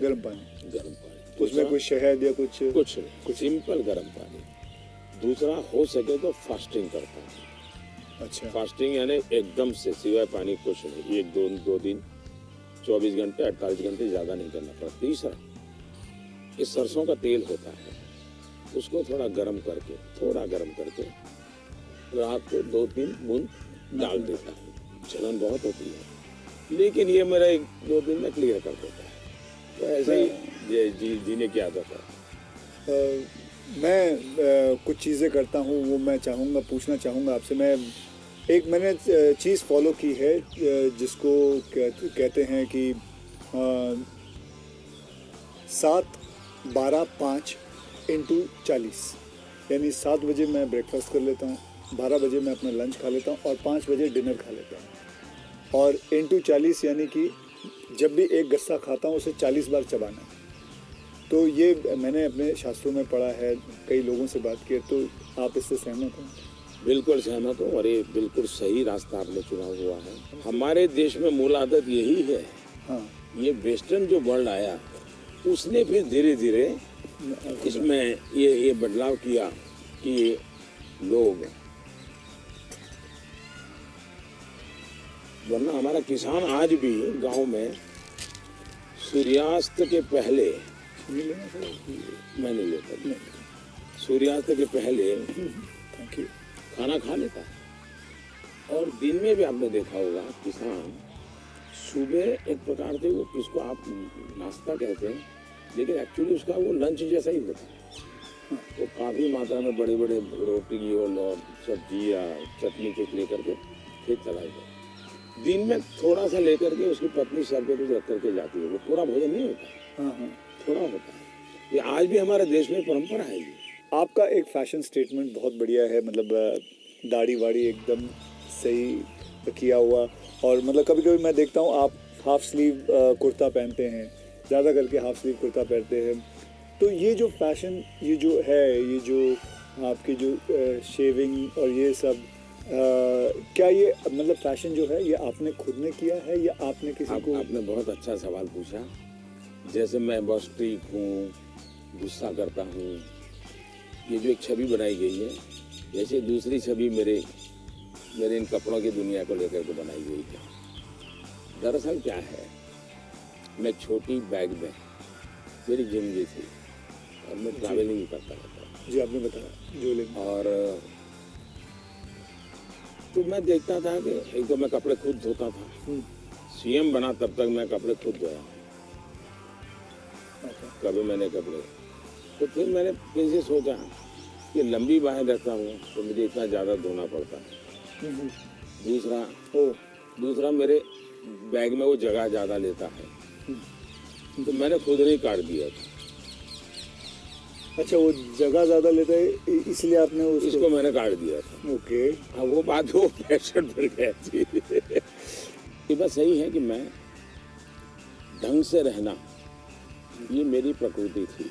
गर्म पानी, गर्म पानी उसमें कुछ शहद या कुछ नहीं, सिंपल गर्म पानी। दूसरा हो सके तो फास्टिंग करता हूँ। अच्छा, फास्टिंग यानी एकदम से सिवाय पानी कुछ नहीं, एक दो दिन 24 घंटे 48 घंटे ज़्यादा नहीं करना पड़ता। तीसरा ये सरसों का तेल होता है, उसको थोड़ा गर्म करके रात को 2-3 बूंद डाल देता हूँ। जलन बहुत होती है लेकिन ये मेरा 1-2 दिन में क्लियर कर देता है। तो ऐसे ही जीने की आदत है। मैं कुछ चीज़ें करता हूँ, वो मैं पूछना चाहूँगा आपसे। मैंने चीज़ फॉलो की है जिसको कहते हैं कि 7-12-5 × 40, यानी 7 बजे मैं ब्रेकफास्ट कर लेता हूँ, 12 बजे मैं अपना लंच खा लेता हूँ और 5 बजे डिनर खा लेता हूँ। और × 40 यानी कि जब भी एक गस्सा खाता हूँ उसे 40 बार चबाना है। तो ये मैंने अपने शास्त्रों में पढ़ा है, कई लोगों से बात की है, तो आप इससे सहमत हैं? बिल्कुल सहमत हूँ और ये बिल्कुल सही रास्ता आपने चुना हुआ है। हमारे देश में मूल आदत यही है। हाँ, ये वेस्टर्न जो वर्ल्ड आया उसने फिर धीरे धीरे इसमें ये बदलाव किया कि लोग, वरना हमारा किसान आज भी गांव में सूर्यास्त के पहले मैंने लेता सूर्यास्त के पहले खाना खा लेता है। और दिन में भी आपने देखा होगा किसान सुबह एक प्रकार से वो किसको आप नाश्ता कहते हैं लेकिन एक्चुअली उसका वो लंच जैसा ही होता है। वो काफ़ी मात्रा में बड़े बड़े रोटी और सब्जी या चटनी कुछ लेकर के खेत चला जाता। दिन में थोड़ा सा लेकर के उसकी पत्नी सर पे कुछ रख करके जाती है, वो पूरा भोजन नहीं होता, थोड़ा होता है। ये आज भी हमारे देश में परंपरा है। ये आपका एक फैशन स्टेटमेंट बहुत बढ़िया है, मतलब दाढ़ी वाड़ी एकदम सही किया हुआ। और मतलब कभी कभी मैं देखता हूँ आप हाफ स्लीव कुर्ता पहनते हैं, ज़्यादा करके हाफ स्लीव कुर्ता पहनते हैं। तो ये जो फैशन, ये जो है, ये जो आपकी जो शेविंग और ये सब, क्या ये मतलब फैशन जो है ये आपने खुद ने किया है या आपने किसी को? आपने बहुत अच्छा सवाल पूछा। जैसे मैं बस ठीक हूँ, गुस्सा करता हूँ, ये जो एक छवि बनाई गई है, जैसे दूसरी छवि मेरे इन कपड़ों की दुनिया को लेकर के बनाई गई है। दरअसल क्या है, मैं छोटी बैग में मेरी जिंदगी थी और मैं ट्रैवलिंग करता रहता। जी, आपने बताया झोले में। और तो मैं देखता था कि एक तो मैं कपड़े खुद धोता था। सीएम बना तब तक मैं कपड़े खुद धोया। कभी मैंने कपड़े, तो फिर मैंने कैसे सोचा कि लंबी बाहें रखता हूँ तो मुझे इतना ज़्यादा धोना पड़ता है। दूसरा मेरे बैग में वो जगह ज़्यादा लेता है, तो मैंने खुद नहीं काट दिया था। अच्छा, वो जगह ज़्यादा लेता है इसलिए आपने इसको मैंने काट दिया था। ओके। हाँ, वो बात वो फैशन पर गई थी। ये बात सही है कि मैं ढंग से रहना, ये मेरी प्रकृति थी।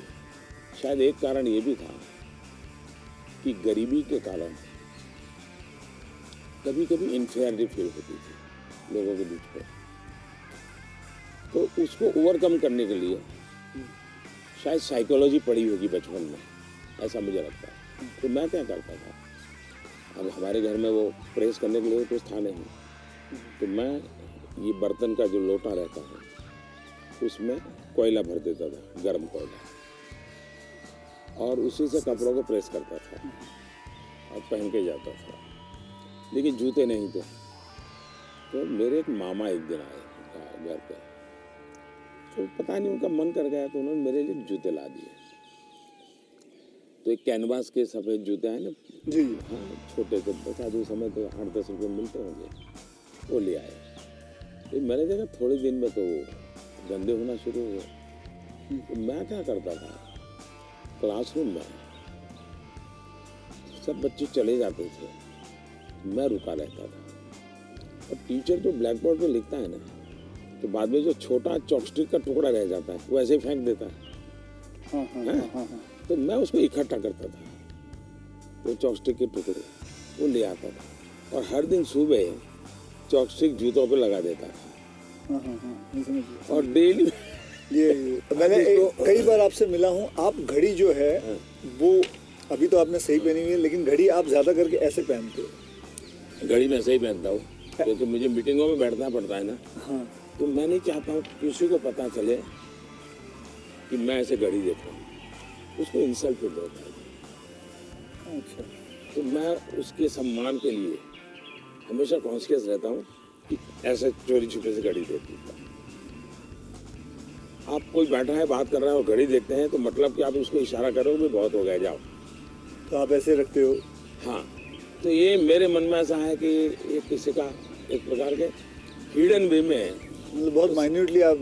शायद एक कारण ये भी था कि गरीबी के कारण कभी कभी इन्फीरियरिटी फील होती थी लोगों के बीच में। तो उसको ओवरकम करने के लिए शायद साइकोलॉजी पढ़ी होगी बचपन में, ऐसा मुझे लगता है। तो मैं क्या करता था, अब हमारे घर में वो प्रेस करने के लिए कुछ था नहीं, तो मैं ये बर्तन का जो लोटा रहता है उसमें कोयला भर देता था, गर्म कोयला, और उसी से कपड़ों को प्रेस करता था और पहन के जाता था। लेकिन जूते नहीं थे। तो मेरे एक मामा एक दिन आए घर पे, तो पता नहीं उनका मन कर गया तो उन्होंने मेरे लिए जूते ला दिए। तो एक कैनवास के सफ़ेद जूते हैं ना जी, हाँ, छोटे से, बता उस समय तो 8-10 रुपये मिलते होंगे, वो ले आए। तो मैंने देखा थोड़े दिन में तो गंदे होना शुरू हुए। तो मैं क्या करता था, क्लासरूम में सब बच्चे चले जाते थे, मैं रुका रहता था। और टीचर जो ब्लैक बोर्ड पे लिखता है ना, तो बाद में जो छोटा चॉपस्टिक का टुकड़ा रह जाता है वो ऐसे ही फेंक देता है। तो मैं उसको इकट्ठा करता था, वो चॉपस्टिक के टुकड़े, वो ले आता था और हर दिन सुबह चॉपस्टिक जूतों पे लगा देता था। मैं समझ गया। और डेली ये मैंने कई बार आपसे मिला हूँ, आप घड़ी जो है वो अभी तो आपने सही पहनी हुई है, लेकिन घड़ी आप ज्यादा करके ऐसे पहनते हो। घड़ी मैं सही पहनता हूँ क्योंकि मुझे मीटिंगों में बैठना पड़ता है ना। हाँ। तो मैं नहीं चाहता हूँ किसी को पता चले कि मैं ऐसे घड़ी देख रहा हूँ, उसको इंसल्ट फील होता है। अच्छा। तो मैं उसके सम्मान के लिए हमेशा कॉन्शियस रहता हूँ कि ऐसे चोरी छुपे से घड़ी देखती हूँ। आप कोई बैठा है बात कर रहा है और घड़ी देखते हैं तो मतलब कि आप उसको इशारा करोगे बहुत हो गया जाओ, तो आप ऐसे रखते हो। हाँ। तो ये मेरे मन में ऐसा है कि ये किसी का एक प्रकार के हिडन वे में मतलब बहुत माइन्यूटली आप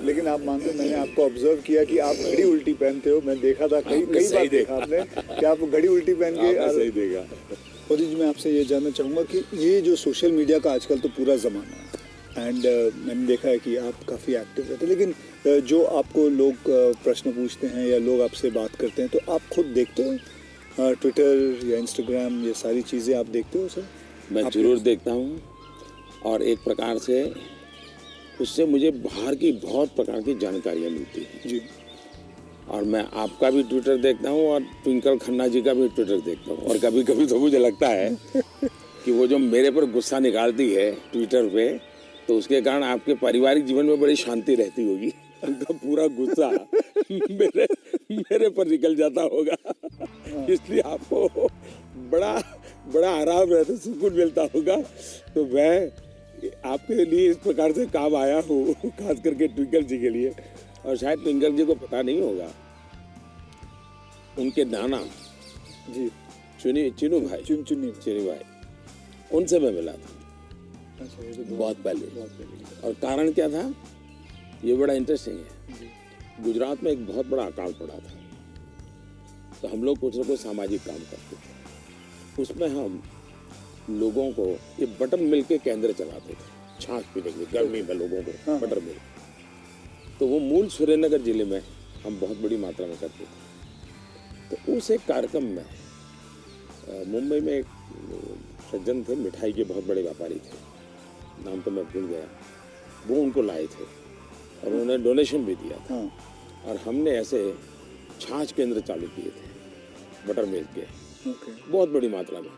लेकिन आप मानते हो, मैंने आपको ऑब्जर्व किया कि आप घड़ी उल्टी पहनते हो। मैं देखा था कई बार देखा आपने कि आप घड़ी उल्टी पहन के। सही देखा। मोदी जी, मैं आपसे ये जानना चाहूँगा कि ये जो सोशल मीडिया का आजकल तो पूरा ज़माना है एंड मैंने देखा है कि आप काफ़ी एक्टिव रहते हैं, लेकिन जो आपको लोग प्रश्न पूछते हैं या लोग आपसे बात करते हैं, तो आप खुद देखते हो ट्विटर या इंस्टाग्राम, ये सारी चीज़ें आप देखते हो सर? मैं जरूर देखता हूँ और एक प्रकार से उससे मुझे बाहर की बहुत प्रकार की जानकारियाँ मिलती हैं जी। और मैं आपका भी ट्विटर देखता हूँ और ट्विंकल खन्ना जी का भी ट्विटर देखता हूँ। और कभी कभी तो मुझे लगता है कि वो जो मेरे पर गुस्सा निकालती है ट्विटर पे, तो उसके कारण आपके पारिवारिक जीवन में बड़ी शांति रहती होगी। उनका पूरा गुस्सा मेरे पर निकल जाता होगा, इसलिए आपको बड़ा आराम रहता, सुकून मिलता होगा। तो मैं आपके लिए इस प्रकार से काम आया हूँ, खास करके ट्विंकल जी के लिए। और शायद ट्विंकल जी को पता नहीं होगा, उनके नाना जी चिनू भाई, चुन्नी भाई, उनसे मैं मिला था। अच्छा, ये तो बहुत पहले। और कारण क्या था, ये बड़ा इंटरेस्टिंग है। गुजरात में एक बहुत बड़ा अकाल पड़ा था, तो हम लोग कुछ न कुछ सामाजिक काम करते थे। उसमें हम लोगों को ये बटर मिल्क के केंद्र चलाते थे, छाछ पीने के लिए गर्मी में लोगों को बटर मिल्क। तो वो मूल सुरेंद्रनगर जिले में हम बहुत बड़ी मात्रा में करते थे। तो उस एक कार्यक्रम में मुंबई में एक सज्जन थे, मिठाई के बहुत बड़े व्यापारी थे, नाम तो मैं भूल गया, वो उनको लाए थे और उन्होंने डोनेशन भी दिया था। और हमने ऐसे छाछ केंद्र चालू किए थे बटर मिल्क के, बहुत बड़ी मात्रा में।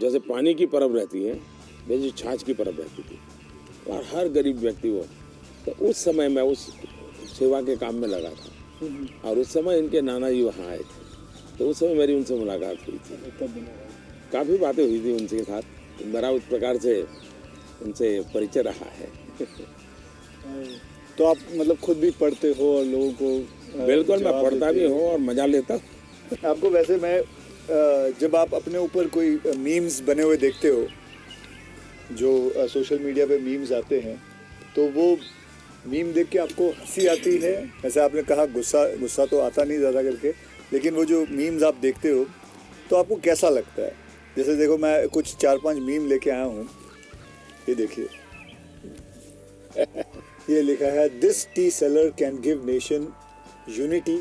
जैसे पानी की परब रहती है वैसे छाछ की परब रहती थी और हर गरीब व्यक्ति को। तो उस समय मैं उस सेवा के काम में लगा था और उस समय इनके नाना जी वहाँ आए थे, तो उस समय मेरी उनसे मुलाकात हुई थी, काफ़ी बातें हुई थी उनके साथ। तो मेरा उस प्रकार से उनसे परिचय रहा है। तो आप मतलब खुद भी पढ़ते हो और लोगों को? बिल्कुल, मैं पढ़ता भी हूँ और मजा लेता हूँ। आपको वैसे मैं जब आप अपने ऊपर कोई मीम्स बने हुए देखते हो, जो सोशल मीडिया पे मीम्स आते हैं, तो वो मीम देख के आपको हंसी आती है? जैसे आपने कहा गुस्सा तो आता नहीं ज़्यादा करके, लेकिन वो जो मीम्स आप देखते हो तो आपको कैसा लगता है? जैसे देखो, मैं कुछ 4-5 मीम लेके आया हूँ, ये देखिए। ये लिखा है, this T seller can give nation unity,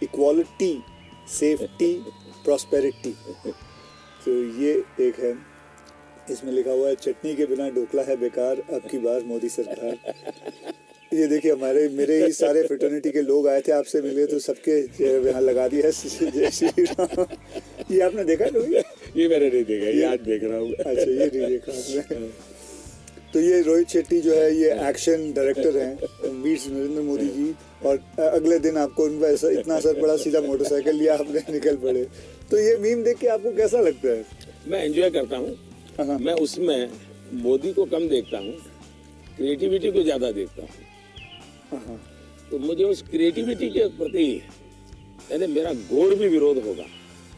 equality, safety, prosperity. तो ये एक है, इसमें लिखा हुआ है, चटनी के बिना ढोकला है बेकार, अब की बार मोदी सरकार। ये देखिए, मेरे ही सारे फ्रेटर्निटी के लोग आए थे, आपसे मिले तो सबके यहाँ लगा दिया जय श्री राम। ये आपने देखा है? ये मैंने नहीं देखा, ये आज देख रहा हूँ। अच्छा, ये नहीं देखा आपने? तो ये रोहित शेट्टी जो है, ये एक्शन डायरेक्टर हैं, मीट्स नरेंद्र मोदी जी, और अगले दिन आपको उनका ऐसा इतना सर बड़ा, सीधा मोटरसाइकिल लिया आपने, निकल पड़े। तो ये मीम देख के आपको कैसा लगता है? मैं एंजॉय करता हूँ। मैं उसमें मोदी को कम देखता हूँ, क्रिएटिविटी को ज़्यादा देखता हूँ। तो मुझे उस क्रिएटिविटी के प्रति, यानी मेरा घोर भी विरोध होगा,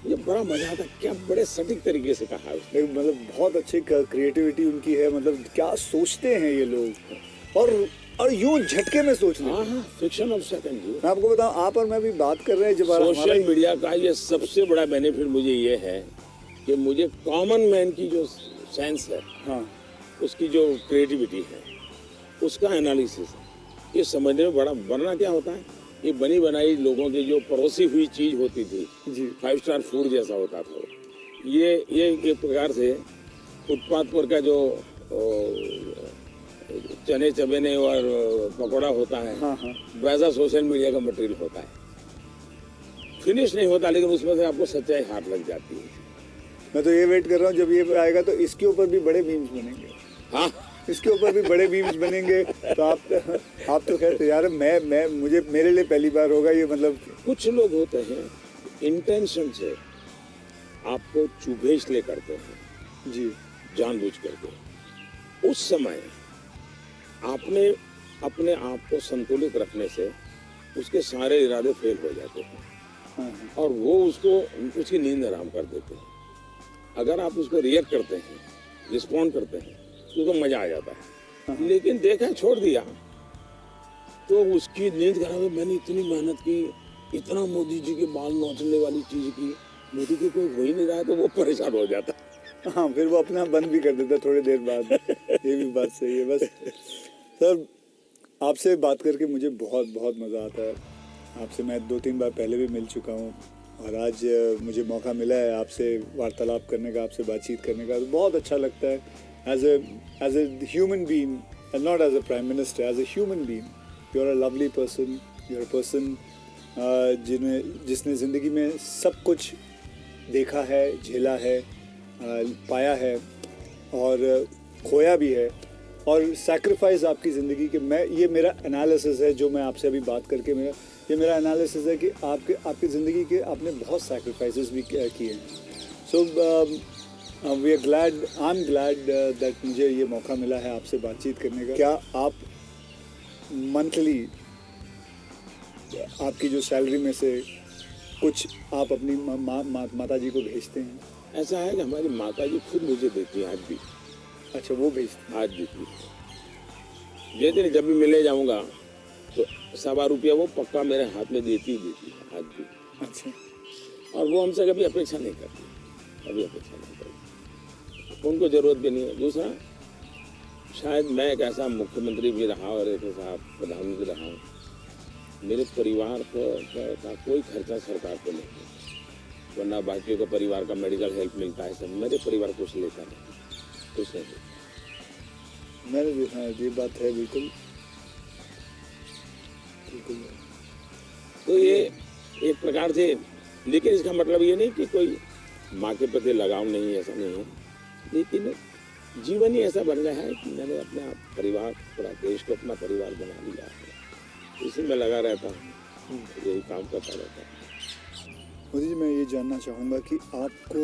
मुझे बड़ा मजा आता। क्या बड़े सटीक तरीके से कहा है, मतलब बहुत अच्छी क्रिएटिविटी उनकी है। मतलब क्या सोचते हैं ये लोग, और यूं झटके में सोचते हैं। हाँ, फ्रिक्शन ऑफ सेकंड। मैं आपको बताऊं, आप और मैं भी बात कर रहे हैं, जब सोशल मीडिया का ये सबसे बड़ा बेनिफिट मुझे ये है कि मुझे कॉमन मैन की जो सेंस है, हाँ, उसकी जो क्रिएटिविटी है, उसका एनालिसिस है, ये समझने में बड़ा। वरना क्या होता है, ये बनी बनाई लोगों की जो परोसी हुई चीज होती थी, 5 स्टार फूड जैसा होता था, ये एक प्रकार से फुटपाथ पर का जो चने चबेने और पकौड़ा होता है, हाँ हाँ, वैसा सोशल मीडिया का मटेरियल होता है। फिनिश नहीं होता, लेकिन उसमें से आपको सच्चाई हाथ लग जाती है। मैं तो ये वेट कर रहा हूँ जब ये आएगा तो इसके ऊपर भी बड़े मीम्स बनेंगे। हाँ, इसके ऊपर भी बड़े मीम्स बनेंगे। तो आप तो खैर यार, मैं मुझे मेरे लिए पहली बार होगा ये, मतलब। कुछ लोग होते हैं इंटेंशन से आपको चुभेचले करते हैं जी, जानबूझ करके। उस समय आपने अपने आप को संतुलित रखने से उसके सारे इरादे फेल हो जाते हैं। हाँ हाँ, और वो उसकी नींद हराम कर देते हैं। अगर आप उसको रिएक्ट करते हैं, रिस्पॉन्ड करते हैं, तो उसको मजा आ जाता है। लेकिन देखा छोड़ दिया तो उसकी नींद खराब है। मैंने इतनी मेहनत की, इतना मोदी जी के बाल नोचने वाली चीज की, मोदी के कोई हो ही नहीं रहा है, तो वो परेशान हो जाता है। हाँ, फिर वो अपना बंद भी कर देता है थोड़ी देर बाद। ये भी बात सही है। बस सर, आपसे बात करके मुझे बहुत बहुत मज़ा आता है। आपसे मैं 2-3 बार पहले भी मिल चुका हूँ, और आज मुझे मौका मिला है आपसे वार्तालाप करने का, आपसे बातचीत करने का, तो बहुत अच्छा लगता है। As a human being, and not as a prime minister, as a human being you are a lovely person. You are a person जिसने ज़िंदगी में सब कुछ देखा है, झेला है, पाया है, और खोया भी है, और सैक्रिफाइस आपकी ज़िंदगी के। ये मेरा एनालिसिस है जो मैं आपसे अभी बात करके मेरा एनालिसिस है कि आपकी ज़िंदगी के आपने बहुत सैक्रिफाइसेस भी किए हैं। So we are glad, I am glad that मुझे ये मौका मिला है आपसे बातचीत करने का। क्या आप मंथली आपकी जो सैलरी में से कुछ आप अपनी माता जी को भेजते हैं? ऐसा है कि हमारी माता जी खुद मुझे देती है आज भी। अच्छा, वो भेजते हैं? आज देती है। जैसे जब भी मिले जाऊंगा तो ₹1.25 वो पक्का मेरे हाथ में देती है आज भी। अच्छा, और वो हमसे कभी अपेक्षा नहीं करती, कभी अपेक्षा नहीं करती, उनको जरूरत भी नहीं है। दूसरा, शायद मैं एक ऐसा मुख्यमंत्री भी रहा और एक ऐसा प्रधानमंत्री रहा हूँ, मेरे परिवार का कोई खर्चा सरकार को नहीं है, वरना बाकियों का परिवार का मेडिकल हेल्प मिलता है सब, मेरे परिवार कुछ लेता नहीं, कुछ नहीं देता। मैंने भी, हाँ, ये बात है, बिल्कुल बिल्कुल। तो ये एक प्रकार से, लेकिन इसका मतलब ये नहीं कि कोई माँ के प्रति लगाव नहीं है, ऐसा नहीं है, लेकिन जीवन ही ऐसा बन गया है कि मैंने अपने परिवार, पूरा देश को अपना परिवार बना लिया है, इसी में लगा रहता हूँ, यही काम करता रहता हूँ। मोदी जी, मैं ये जानना चाहूँगा कि आपको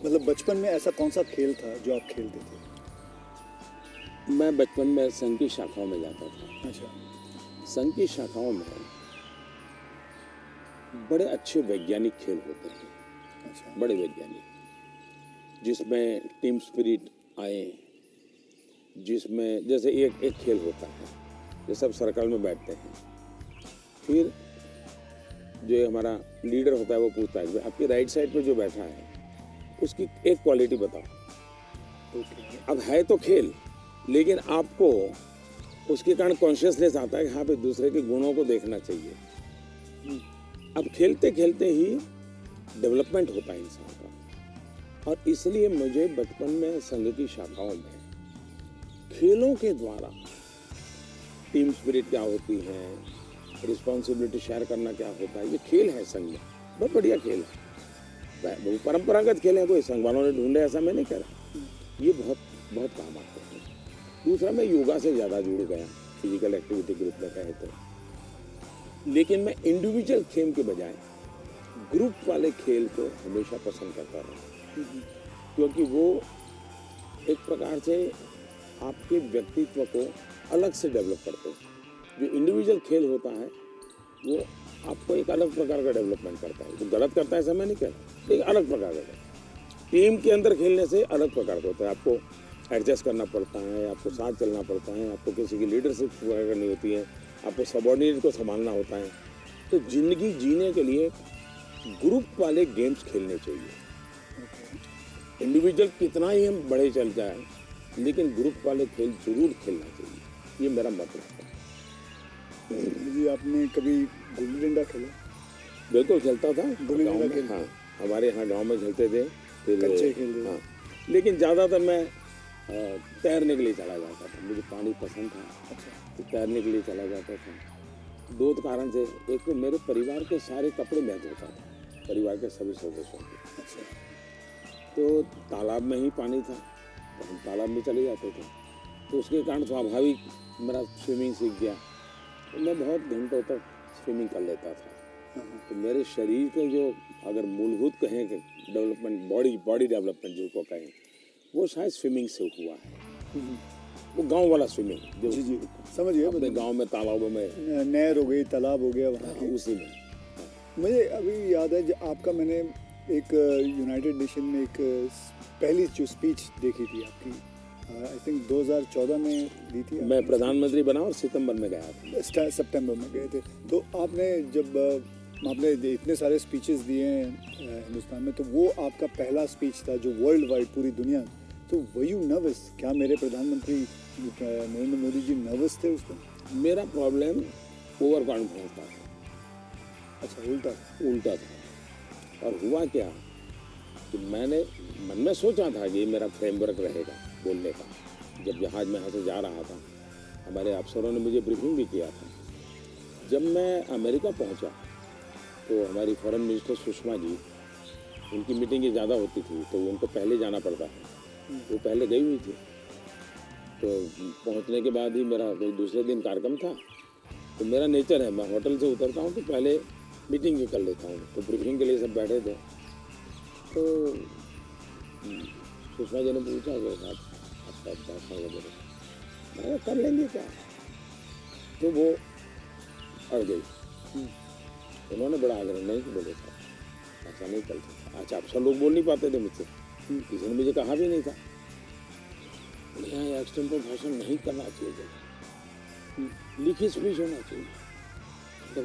मतलब बचपन में ऐसा कौन सा खेल था जो आप खेलते थे? मैं बचपन में संघ की शाखाओं में जाता था। अच्छा, संघ की शाखाओं में बड़े अच्छे वैज्ञानिक खेल होते हैं। अच्छा, बड़े वैज्ञानिक, जिसमें टीम स्पिरिट आए, जिसमें जैसे एक खेल होता है, जो सब सर्कल में बैठते हैं, फिर जो हमारा लीडर होता है वो पूछता है आपकी राइट साइड पे जो बैठा है उसकी एक क्वालिटी बताओ। ओके। अब है तो खेल, लेकिन आपको उसके कारण कॉन्शियसनेस आता है कि हाँ भाई दूसरे के गुणों को देखना चाहिए। अब खेलते खेलते ही डेवलपमेंट होता है इंसान का, और इसलिए मुझे बचपन में संघ की शाखाओं में खेलों के द्वारा टीम स्पिरिट क्या होती है, रिस्पॉन्सिबिलिटी शेयर करना क्या होता है, ये खेल है संघ में, बहुत बढ़िया खेल है। वो परंपरागत खेल है, कोई संघ वालों ने ढूंढे ऐसा मैं नहीं कह रहा, ये बहुत बहुत काम आते हैं। दूसरा, मैं योगा से ज़्यादा जुड़ गया, फिजिकल एक्टिविटी ग्रुप में कहे तो, लेकिन मैं इंडिविजुअल खेल के बजाय ग्रुप वाले खेल को हमेशा पसंद करता रहा, क्योंकि वो एक प्रकार से आपके व्यक्तित्व को अलग से डेवलप करते हैं। जो इंडिविजुअल खेल होता है वो आपको एक अलग प्रकार का डेवलपमेंट करता है, वो गलत करता है ऐसा मैं नहीं कह रहा, एक अलग प्रकार का। टीम के अंदर खेलने से अलग प्रकार का होता है, आपको एडजस्ट करना पड़ता है, आपको साथ चलना पड़ता है, आपको किसी की लीडरशिप करनी होती है, आपको सबॉर्डिनेट को संभालना होता है। तो जिंदगी जीने के लिए ग्रुप वाले गेम्स खेलने चाहिए। इंडिविजुअल कितना ही हम बड़े चल जाए, लेकिन ग्रुप वाले खेल जरूर खेलना चाहिए, ये मेरा मतलब है। जी, आपने कभी गुल्ली डंडा खेला? बिल्कुल खेलता था गुल्ली गाँव डंडा में, खेलते? हाँ, हमारे यहाँ गांव में खेलते थे, फिर कच्चे खेलते थे। हाँ, लेकिन ज़्यादातर मैं तैरने के लिए चला जाता था, मुझे पानी पसंद था। अच्छा। तो तैरने के लिए चला जाता था। दो कारण से, एक तो मेरे परिवार के सारे कपड़े मैं धोता था, परिवार के सभी सदस्यों के। अच्छा। तो तालाब में ही पानी था, तो हम तालाब में चले जाते थे, तो उसके कारण स्वाभाविक मेरा स्विमिंग सीख गया। तो मैं बहुत घंटों तक स्विमिंग कर लेता था। तो मेरे शरीर के जो अगर मूलभूत कहें कि डेवलपमेंट, बॉडी डेवलपमेंट जिसको कहें, वो शायद स्विमिंग से हुआ है। वो गांव वाला स्विमिंग जो जी जी, समझ गया। अपने गांव में तालाबों में, नहर हो गई, तालाब हो गया वहाँ की। उसी में। मुझे अभी याद है जब आपका, मैंने एक यूनाइटेड नेशन में एक पहली जो स्पीच देखी थी आपकी, आई थिंक 2014 में दी थी। मैं प्रधानमंत्री बना और सितंबर में गया था, सितंबर में गए थे। तो आपने जब आपने इतने सारे स्पीचेस दिए हैं हिंदुस्तान में, तो वो आपका पहला स्पीच था जो वर्ल्ड वाइड, पूरी दुनिया। तो वर यू नर्वस? क्या मेरे प्रधानमंत्री नरेंद्र मोदी जी नर्वस थे उस पर? मेरा प्रॉब्लम ओवर कॉन्फिडेंस था। अच्छा, उल्टा था। और हुआ क्या कि मैंने मन में सोचा था कि ये मेरा फ्रेमवर्क रहेगा बोलने का। जब जहाज में यहाँ से जा रहा था, हमारे अफसरों ने मुझे ब्रीफिंग भी किया था। जब मैं अमेरिका पहुँचा तो हमारी फॉरेन मिनिस्टर सुषमा जी, उनकी मीटिंगें ज़्यादा होती थी, तो उनको पहले जाना पड़ता है। वो पहले गई हुई थी। तो पहुंचने के बाद ही मेरा कोई दूसरे दिन कार्यक्रम था। तो मेरा नेचर है, मैं होटल से उतरता हूं तो पहले मीटिंग भी कर लेता हूं। तो ब्रीफिंग के लिए सब बैठे थे। तो सुषमा जी ने पूछा कि आपका भाषण वगैरह, मैंने कर लेंगे क्या। तो वो अड़ गई। उन्होंने बड़ा आग्रह नहीं कि बोले साहब ऐसा नहीं कर सकता। अच्छा, अफसर लोग बोल नहीं पाते थे मुझसे, किसी ने मुझे कहा भी नहीं था। यहाँ एक्सटेम्पो भाषण नहीं करना चाहिए, लिखित स्पीच होना चाहिए। तो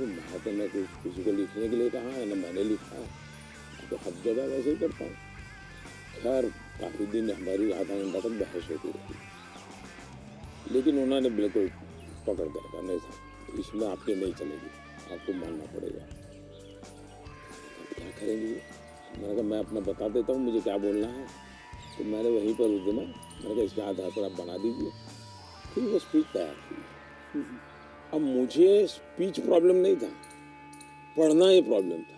मैं किसी को लिखने के लिए कहा है, ना मैंने लिखा है, तो हर जगह वैसे ही करता हूँ। खैर काफ़ी दिन हमारी आधा घंटा तक बहस होती रही, लेकिन उन्होंने बिल्कुल पकड़ कर नहीं था, इसमें आपके नहीं चलेगी, आपको मानना पड़ेगा। क्या करेंगे? मैंने कहा मैं अपना बता देता हूँ मुझे क्या बोलना है। तो मैंने वहीं पर उस दिन मैंने कहा इसके आधार पर आप बना दीजिए। फिर वो स्पीच तैयार हुई। अब मुझे स्पीच प्रॉब्लम नहीं था, पढ़ना ही प्रॉब्लम था।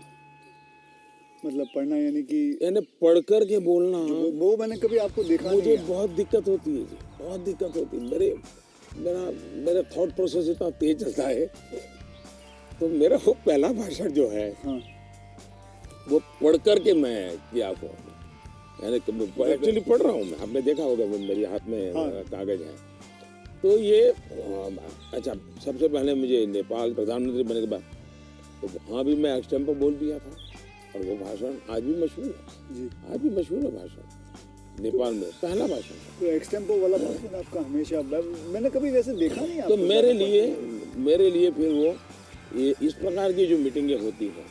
मतलब पढ़ना यानी कि पढ़ कर के बोलना, वो मैंने कभी आपको देखा मुझे नहीं। बहुत दिक्कत होती है जी, बहुत दिक्कत होती है। मेरा थॉट प्रोसेस इतना तेज चलता है। तो मेरा वो पहला भाषण जो है, हाँ। वो पढ़ करके मैं किया एक्चुअली पढ़ रहा हूँ मैं, आपने देखा होगा मेरे हाथ में कागज है। तो ये अच्छा, सबसे पहले मुझे नेपाल प्रधानमंत्री बनने के बाद तो वहाँ भी मैं एक्सटेम्पो बोल दिया था, और वो भाषण आज भी मशहूर है जी, आज भी मशहूर है भाषण। नेपाल में पहला भाषण। तो एक्सटेम्पो वाला भाषण आपका हमेशा, मैंने कभी वैसे देखा नहीं। तो मेरे लिए फिर वो ये इस प्रकार की जो मीटिंगें होती हैं,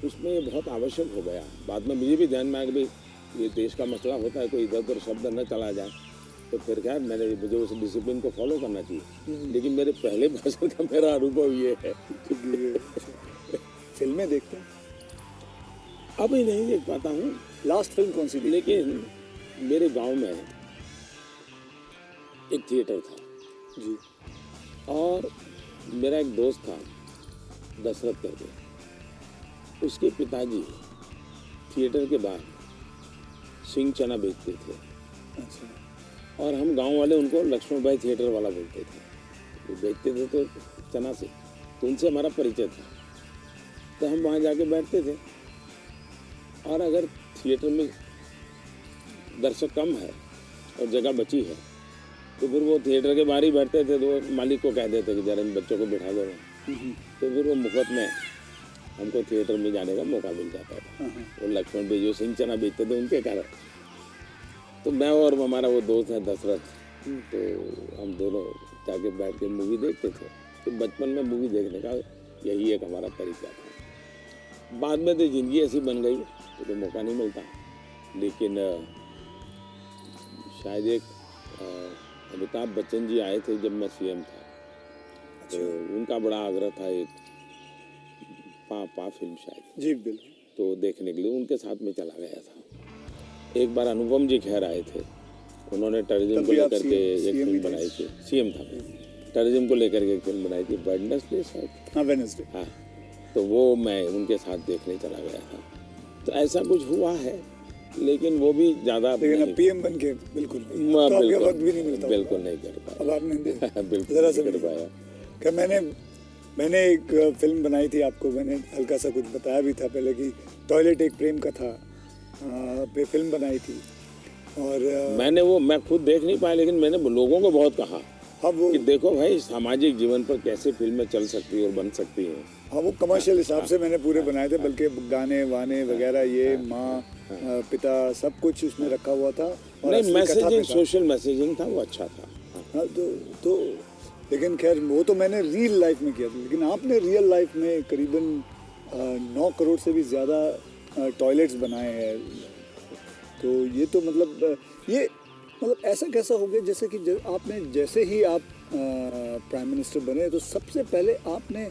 उसमें ये बहुत आवश्यक हो गया। बाद में मुझे भी ध्यान में आया कि भाई ये देश का मसला होता है, कोई इधर उधर शब्द न चला जाए। तो फिर क्या, मुझे उस डिसिप्लिन को फॉलो करना चाहिए। लेकिन मेरे पहले भाषण का मेरा अनुभव ये है। फिल्में देखते हैं? अभी नहीं देख पाता हूँ। लास्ट फिल्म कौन सी? लेकिन मेरे गांव में एक थिएटर था जी, और मेरा एक दोस्त था दशरथ करके, उसके पिताजी थिएटर के बाहर सिंह चना बेचते थे। अच्छा। और हम गांव वाले उनको लक्ष्मण भाई थिएटर वाला बोलते थे। वो बेचते थे तो चना से, तो उनसे हमारा परिचय था। तो हम वहाँ जाके बैठते थे, और अगर थिएटर में दर्शक कम है और जगह बची है, तो फिर वो थिएटर के बाहर ही बैठते थे। तो मालिक को कह देते कि जरा इन बच्चों को बिठा दो। तो फिर वो मुफ्त में हमको थिएटर में जाने का मौका मिल जाता था। वो लक्ष्मण भाई जो सिंह चना बेचते थे उनके कारण। तो मैं और हमारा वो दोस्त है दशरथ, तो हम दोनों जाके बैठ के मूवी देखते थे। तो बचपन में मूवी देखने का यही एक हमारा तरीका था। बाद में तो ज़िंदगी ऐसी बन गई तो मौका नहीं मिलता। लेकिन शायद एक अमिताभ बच्चन जी आए थे जब मैं सीएम था। तो उनका बड़ा आग्रह था एक पा फिल्म शायद। जी बिल्कुल। तो देखने के लिए उनके साथ में चला गया था। एक बार अनुपम जी खेर आए थे, उन्होंने टेररिज्म को लेकर के एक फिल्म बनाई थी, सीएम था, टेररिज्म को लेकर के एक फिल्म बनाई थी, वेडनेसडे शायद, हाँ वेडनेसडे, हाँ, तो वो मैं उनके साथ देखने चला गया था। तो ऐसा कुछ हुआ है, लेकिन वो भी ज़्यादा, लेकिन अब पीएम बन के बिल्कुल नहीं, तो आपके वक्त भी नहीं मिलता, बिल्कुल नहीं कर पाया। अब आपने बिल्कुल जरा नहीं कर पाया। कि मैंने एक फिल्म बनाई थी, आपको मैंने हल्का सा कुछ बताया भी था पहले कि टॉयलेट एक प्रेम कथा पे फिल्म बनाई थी, और मैं खुद देख नहीं पाया, लेकिन मैंने लोगों को बहुत कहा कि देखो भाई सामाजिक जीवन पर कैसे फिल्में चल सकती है और बन सकती हैं। हाँ, वो कमर्शियल हिसाब से मैंने पूरे बनाए थे, बल्कि गाने वाने वगैरह, ये माँ पिता सब कुछ उसमें रखा हुआ था, और नहीं, मैसेजिंग, सोशल मैसेजिंग था, वो अच्छा था। हाँ, तो लेकिन खैर वो तो मैंने रियल लाइफ में किया था, लेकिन आपने रियल लाइफ में करीबन 9 करोड़ से भी ज़्यादा टॉयलेट्स बनाए हैं। तो ये तो मतलब ऐसा कैसा हो गया, जैसे कि आपने जैसे ही आप प्राइम मिनिस्टर बने तो सबसे पहले आपने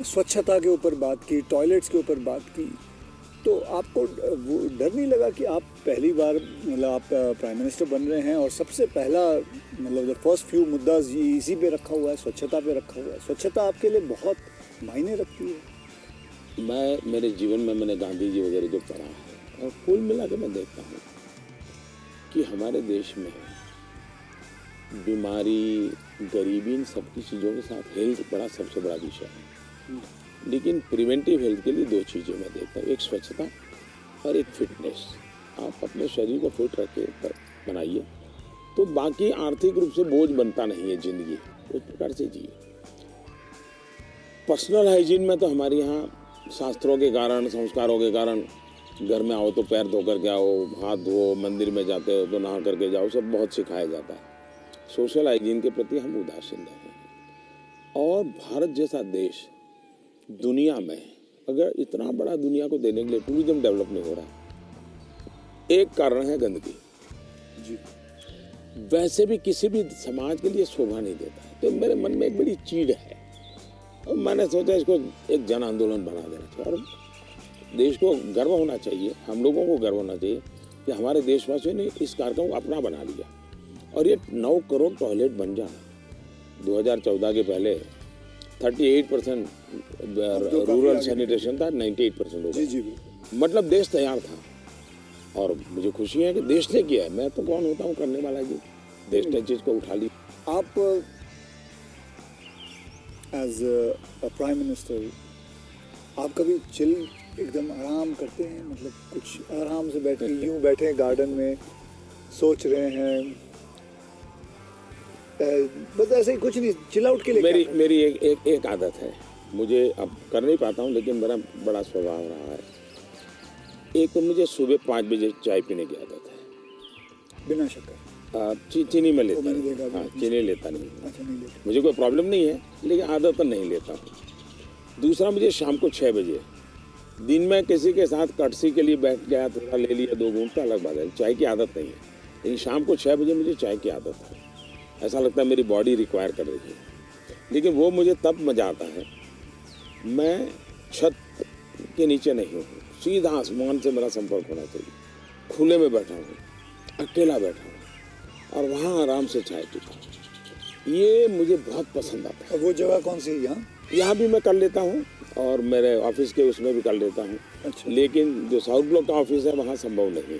स्वच्छता के ऊपर बात की, टॉयलेट्स के ऊपर बात की, तो आपको वो डर नहीं लगा कि आप पहली बार मतलब आप प्राइम मिनिस्टर बन रहे हैं और सबसे पहला मतलब फर्स्ट फ्यू मुद्दा इसी पे रखा हुआ है, स्वच्छता पे रखा हुआ है? स्वच्छता आपके लिए बहुत मायने रखती है। मैं मेरे जीवन में मैंने गांधी जी वगैरह जो पढ़ा है, और कुल मिला के मैं देखता हूँ कि हमारे देश में बीमारी, गरीबी, इन सबकी चीज़ों के साथ हेल्थ बड़ा सबसे बड़ा विषय है। लेकिन प्रिवेंटिव हेल्थ के लिए 2 चीज़ें मैं देखता हूँ, एक स्वच्छता और एक फिटनेस। आप अपने शरीर को फिट रखिए, बनाइए, तो बाकी आर्थिक रूप से बोझ बनता नहीं है ज़िंदगी, उस प्रकार से जिए। पर्सनल हाइजीन में तो हमारे यहाँ शास्त्रों के कारण, संस्कारों के कारण, घर में आओ तो पैर धो करके आओ, हाथ धो, मंदिर में जाते हो तो नहा करके जाओ, सब बहुत सिखाया जाता है। सोशल हाइजीन के प्रति हम उदासीन रहे हैं। और भारत जैसा देश दुनिया में, अगर इतना बड़ा दुनिया को देने के लिए टूरिज्म डेवलप नहीं हो रहा, एक कारण है गंदगी जी। वैसे भी किसी भी समाज के लिए शोभा नहीं देता है। तो मेरे मन में एक बड़ी चीड़ है, और मैंने सोचा इसको एक जन आंदोलन बना देना चाहिए, और देश को गर्व होना चाहिए, हम लोगों को गर्व होना चाहिए कि हमारे देशवासियों ने इस कार्यक्रम को अपना बना लिया, और ये 9 करोड़ टॉयलेट बन जाना। 2014 के पहले 38% रूरल सैनिटेशन था, 98% हो गया। मतलब देश तैयार था, और मुझे खुशी है कि देश ने किया है। मैं तो कौन होता हूँ करने वाला जी, देश ने चीज़ को उठा ली। आप एज अ प्राइम मिनिस्टर आप कभी चिल एकदम आराम करते हैं, मतलब कुछ आराम से बैठे, यूं बैठे गार्डन में सोच रहे हैं, बस ऐसे ही कुछ नहीं, चिल आउट के लिए? मेरी एक आदत है, मुझे अब कर नहीं पाता हूँ, लेकिन मेरा बड़ा स्वभाव रहा है। एक तो मुझे सुबह 5 बजे चाय पीने की आदत है, बिना शक्कर। चीनी में लेता नहीं, हाँ, चीनी लेता नहीं। अच्छा, नहीं लेता। मुझे कोई प्रॉब्लम नहीं है, लेकिन आदत नहीं लेता हूँ। दूसरा, मुझे शाम को 6 बजे, दिन में किसी के साथ कटसी के लिए बैठ गया, थोड़ा ले लिया, 2 घूंट, अलग बात है, चाय की आदत नहीं है। लेकिन शाम को 6 बजे मुझे चाय की आदत है, ऐसा लगता है मेरी बॉडी रिक्वायर कर रही है। लेकिन वो मुझे तब मजा आता है, मैं छत के नीचे नहीं हूँ, सीधा आसमान से मेरा संपर्क होना चाहिए, खुले में बैठा हूँ, अकेला बैठा हूँ, और वहाँ आराम से चाय पीता हूँ। ये मुझे बहुत पसंद आता है। वो जगह कौन सी है? यहाँ भी मैं कर लेता हूँ, और मेरे ऑफिस के उसमें भी कर लेता हूँ। अच्छा। लेकिन जो साउथ ब्लॉक का ऑफिस है वहाँ संभव नहीं है,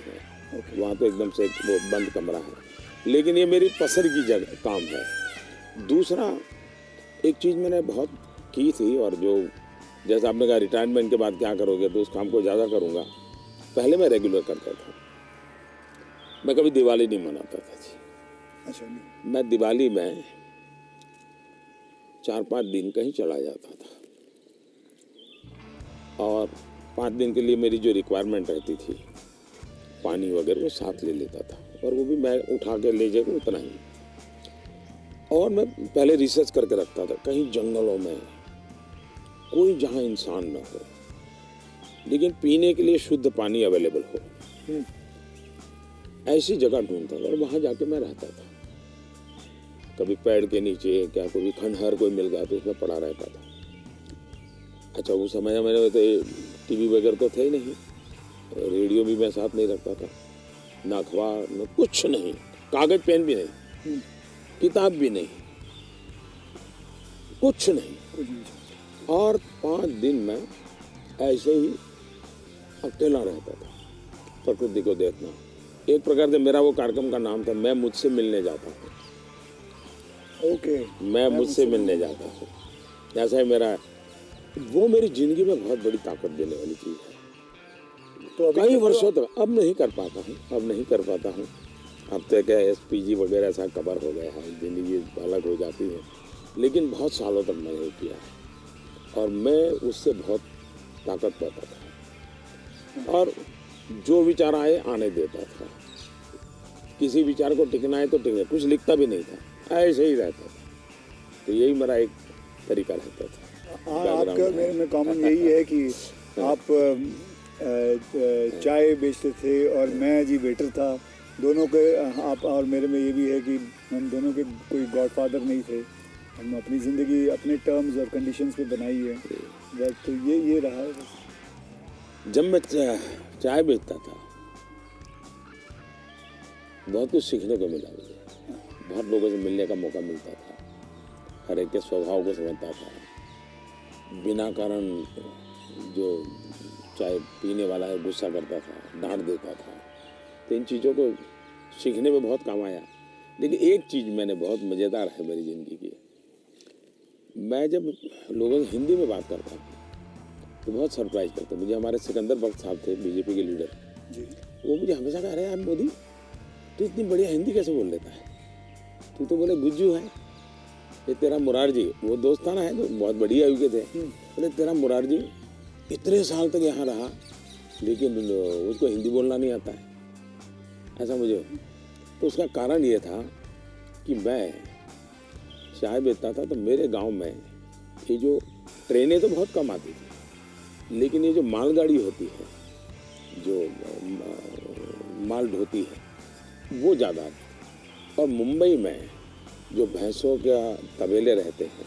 वहाँ तो एकदम से वो बंद कमरा है। लेकिन ये मेरी पसंद की जगह काम है। दूसरा, एक चीज़ मैंने बहुत की थी, और जो जैसा आपने कहा रिटायरमेंट के बाद क्या करोगे, तो उस काम को ज़्यादा करूँगा। पहले मैं रेगुलर करता था, मैं कभी दिवाली नहीं मनाता था जी। अच्छा। मैं दिवाली में 4-5 दिन कहीं चला जाता था, और 5 दिन के लिए मेरी जो रिक्वायरमेंट रहती थी, पानी वगैरह, वो साथ ले लेता था, और वो भी मैं उठा के ले जाऊँ उतना ही। और मैं पहले रिसर्च करके रखता था, कहीं जंगलों में कोई जहाँ इंसान ना हो, लेकिन पीने के लिए शुद्ध पानी अवेलेबल हो, ऐसी जगह ढूंढता था, और वहाँ जाके मैं रहता था। कभी पेड़ के नीचे, क्या कोई खंडहर कोई मिल गया तो उसमें पड़ा रहता था। अच्छा, उस समय मेरे तो टीवी वगैरह तो थे ही नहीं, रेडियो भी मैं साथ नहीं रखता था, ना अखबार न कुछ नहीं, कागज पेन भी नहीं, किताब भी नहीं, कुछ नहीं। और 5 दिन मैं ऐसे ही अकेला रहता था, प्रकृति को देखना। एक प्रकार से मेरा वो कार्यक्रम का नाम था मैं मुझसे मिलने जाता हूँ। ओके, मैं मुझसे मिलने जाता हूँ, ऐसा है मेरा। वो मेरी जिंदगी में बहुत बड़ी ताकत देने वाली चीज़ है। तो कई वर्षों तक अब नहीं कर पाता हूँ। अब तो क्या SPG वगैरह ऐसा कवर हो गया है, जिंदगी अलग हो जाती है, लेकिन बहुत सालों तक मैंने नहीं किया है। और मैं उससे बहुत ताकत पाता था, और जो विचार आए आने देता था। किसी विचार को टिकना है तो टिकना, कुछ लिखता भी नहीं था, ऐसे ही रहता था। तो यही मेरा एक तरीका रहता था। आपका मेरे में कॉमन यही है कि आप चाय बेचते थे और मैं जी वेटर था। दोनों के आप और मेरे में ये भी है कि हम दोनों के कोई गॉडफादर नहीं थे। हम अपनी ज़िंदगी अपने टर्म्स और कंडीशंस पे बनाई है। बस तो ये रहा है बस। जब मैं चाय बेचता था बहुत कुछ सीखने को मिला मुझे, बहुत लोगों से मिलने का मौका मिलता था, हर एक के स्वभाव को समझता था। बिना कारण जो चाय पीने वाला है गुस्सा करता था, डांट देता था। तो इन चीज़ों को सीखने में बहुत काम आया। लेकिन एक चीज़ मैंने बहुत मज़ेदार है मेरी ज़िंदगी की, मैं जब लोगों से हिंदी में बात करता हूँ तो बहुत सरप्राइज करता मुझे। हमारे सिकंदर बख्श साहब थे, बीजेपी के लीडर जी, वो मुझे हमेशा कह रहे हैं, मोदी तू इतनी बढ़िया हिंदी कैसे बोल लेता है, तू तो बोले गुज्जू है। ये तेरा मुरारजी, वो दोस्ताना है जो बहुत बढ़िया आयु के थे, बोले तेरा मुरारजी इतने साल तक यहाँ रहा लेकिन उसको हिंदी बोलना नहीं आता है, ऐसा मुझे। तो उसका कारण ये था कि मैं चाय बेचता था, तो मेरे गांव में ये जो ट्रेनें तो बहुत कम आती थी, लेकिन ये जो मालगाड़ी होती है, जो माल ढोती है, वो ज़्यादा थी। और मुंबई में जो भैंसों का तबेले रहते हैं,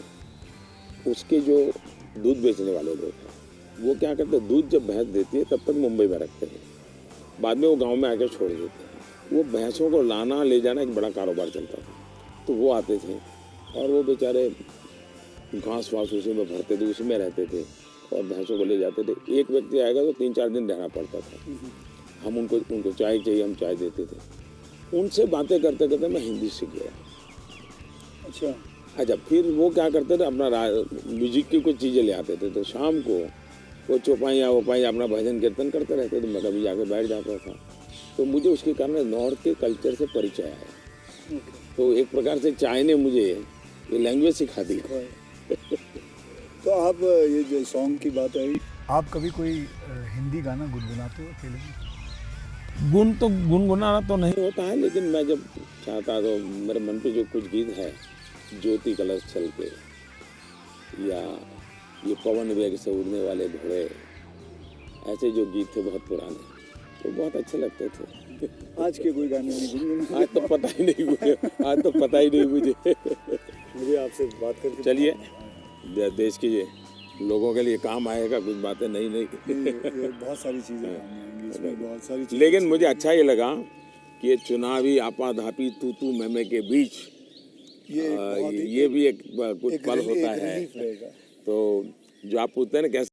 उसके जो दूध बेचने वाले लोग हैं, वो क्या करते हैं, दूध जब भैंस देती है तब तक मुंबई में रखते हैं, बाद में वो गांव में आकर छोड़ देते हैं। वो भैंसों को लाना ले जाना एक बड़ा कारोबार चलता था। तो वो आते थे और वो बेचारे घास वास उसी में भरते थे, उसी में रहते थे और भैंसों को ले जाते थे। एक व्यक्ति आएगा तो 3-4 दिन रहना पड़ता था। हम उनको चाय चाहिए, हम चाय देते थे। उनसे बातें करते करते मैं हिंदी सीख गया। अच्छा, फिर वो क्या करते थे, अपना म्यूजिक की कुछ चीज़ें ले आते थे, तो शाम को वो चौपाइयाँ वोपाइयाँ अपना भजन कीर्तन करते रहते, तो मैं कभी जाके बैठ जाता था। तो मुझे उसके कारण नॉर्थ के कल्चर से परिचय आया। तो एक प्रकार से चाय ने मुझे ये लैंग्वेज सिखा दी। तो आप ये जो सॉन्ग की बात आई, आप कभी कोई हिंदी गाना गुनगुनाते हो अकेले में? गुन तो गुनगुनाना तो नहीं होता है, लेकिन मैं जब चाहता तो मेरे मन पे जो कुछ गीत है, ज्योति कलश चल के, या ये पवन वेग से उड़ने वाले घोड़े, ऐसे जो गीत थे बहुत पुराने, तो बहुत अच्छे लगते थे। आज के कोई गाने नहीं गुनगुना? आज तो पता ही नहीं मुझे। मुझे आपसे बात करके चलिए, देश के लोगों के लिए काम आएगा कुछ बातें नहीं ये बहुत सारी चीज़ें आएंगी इसमें, बहुत सारी चीज़ें। लेकिन मुझे अच्छा ये लगा कि ये चुनावी आपाधापी तू मैमे के बीच ये भी एक कुछ पल होता है। तो जो आप पूछते हैं ना कैसे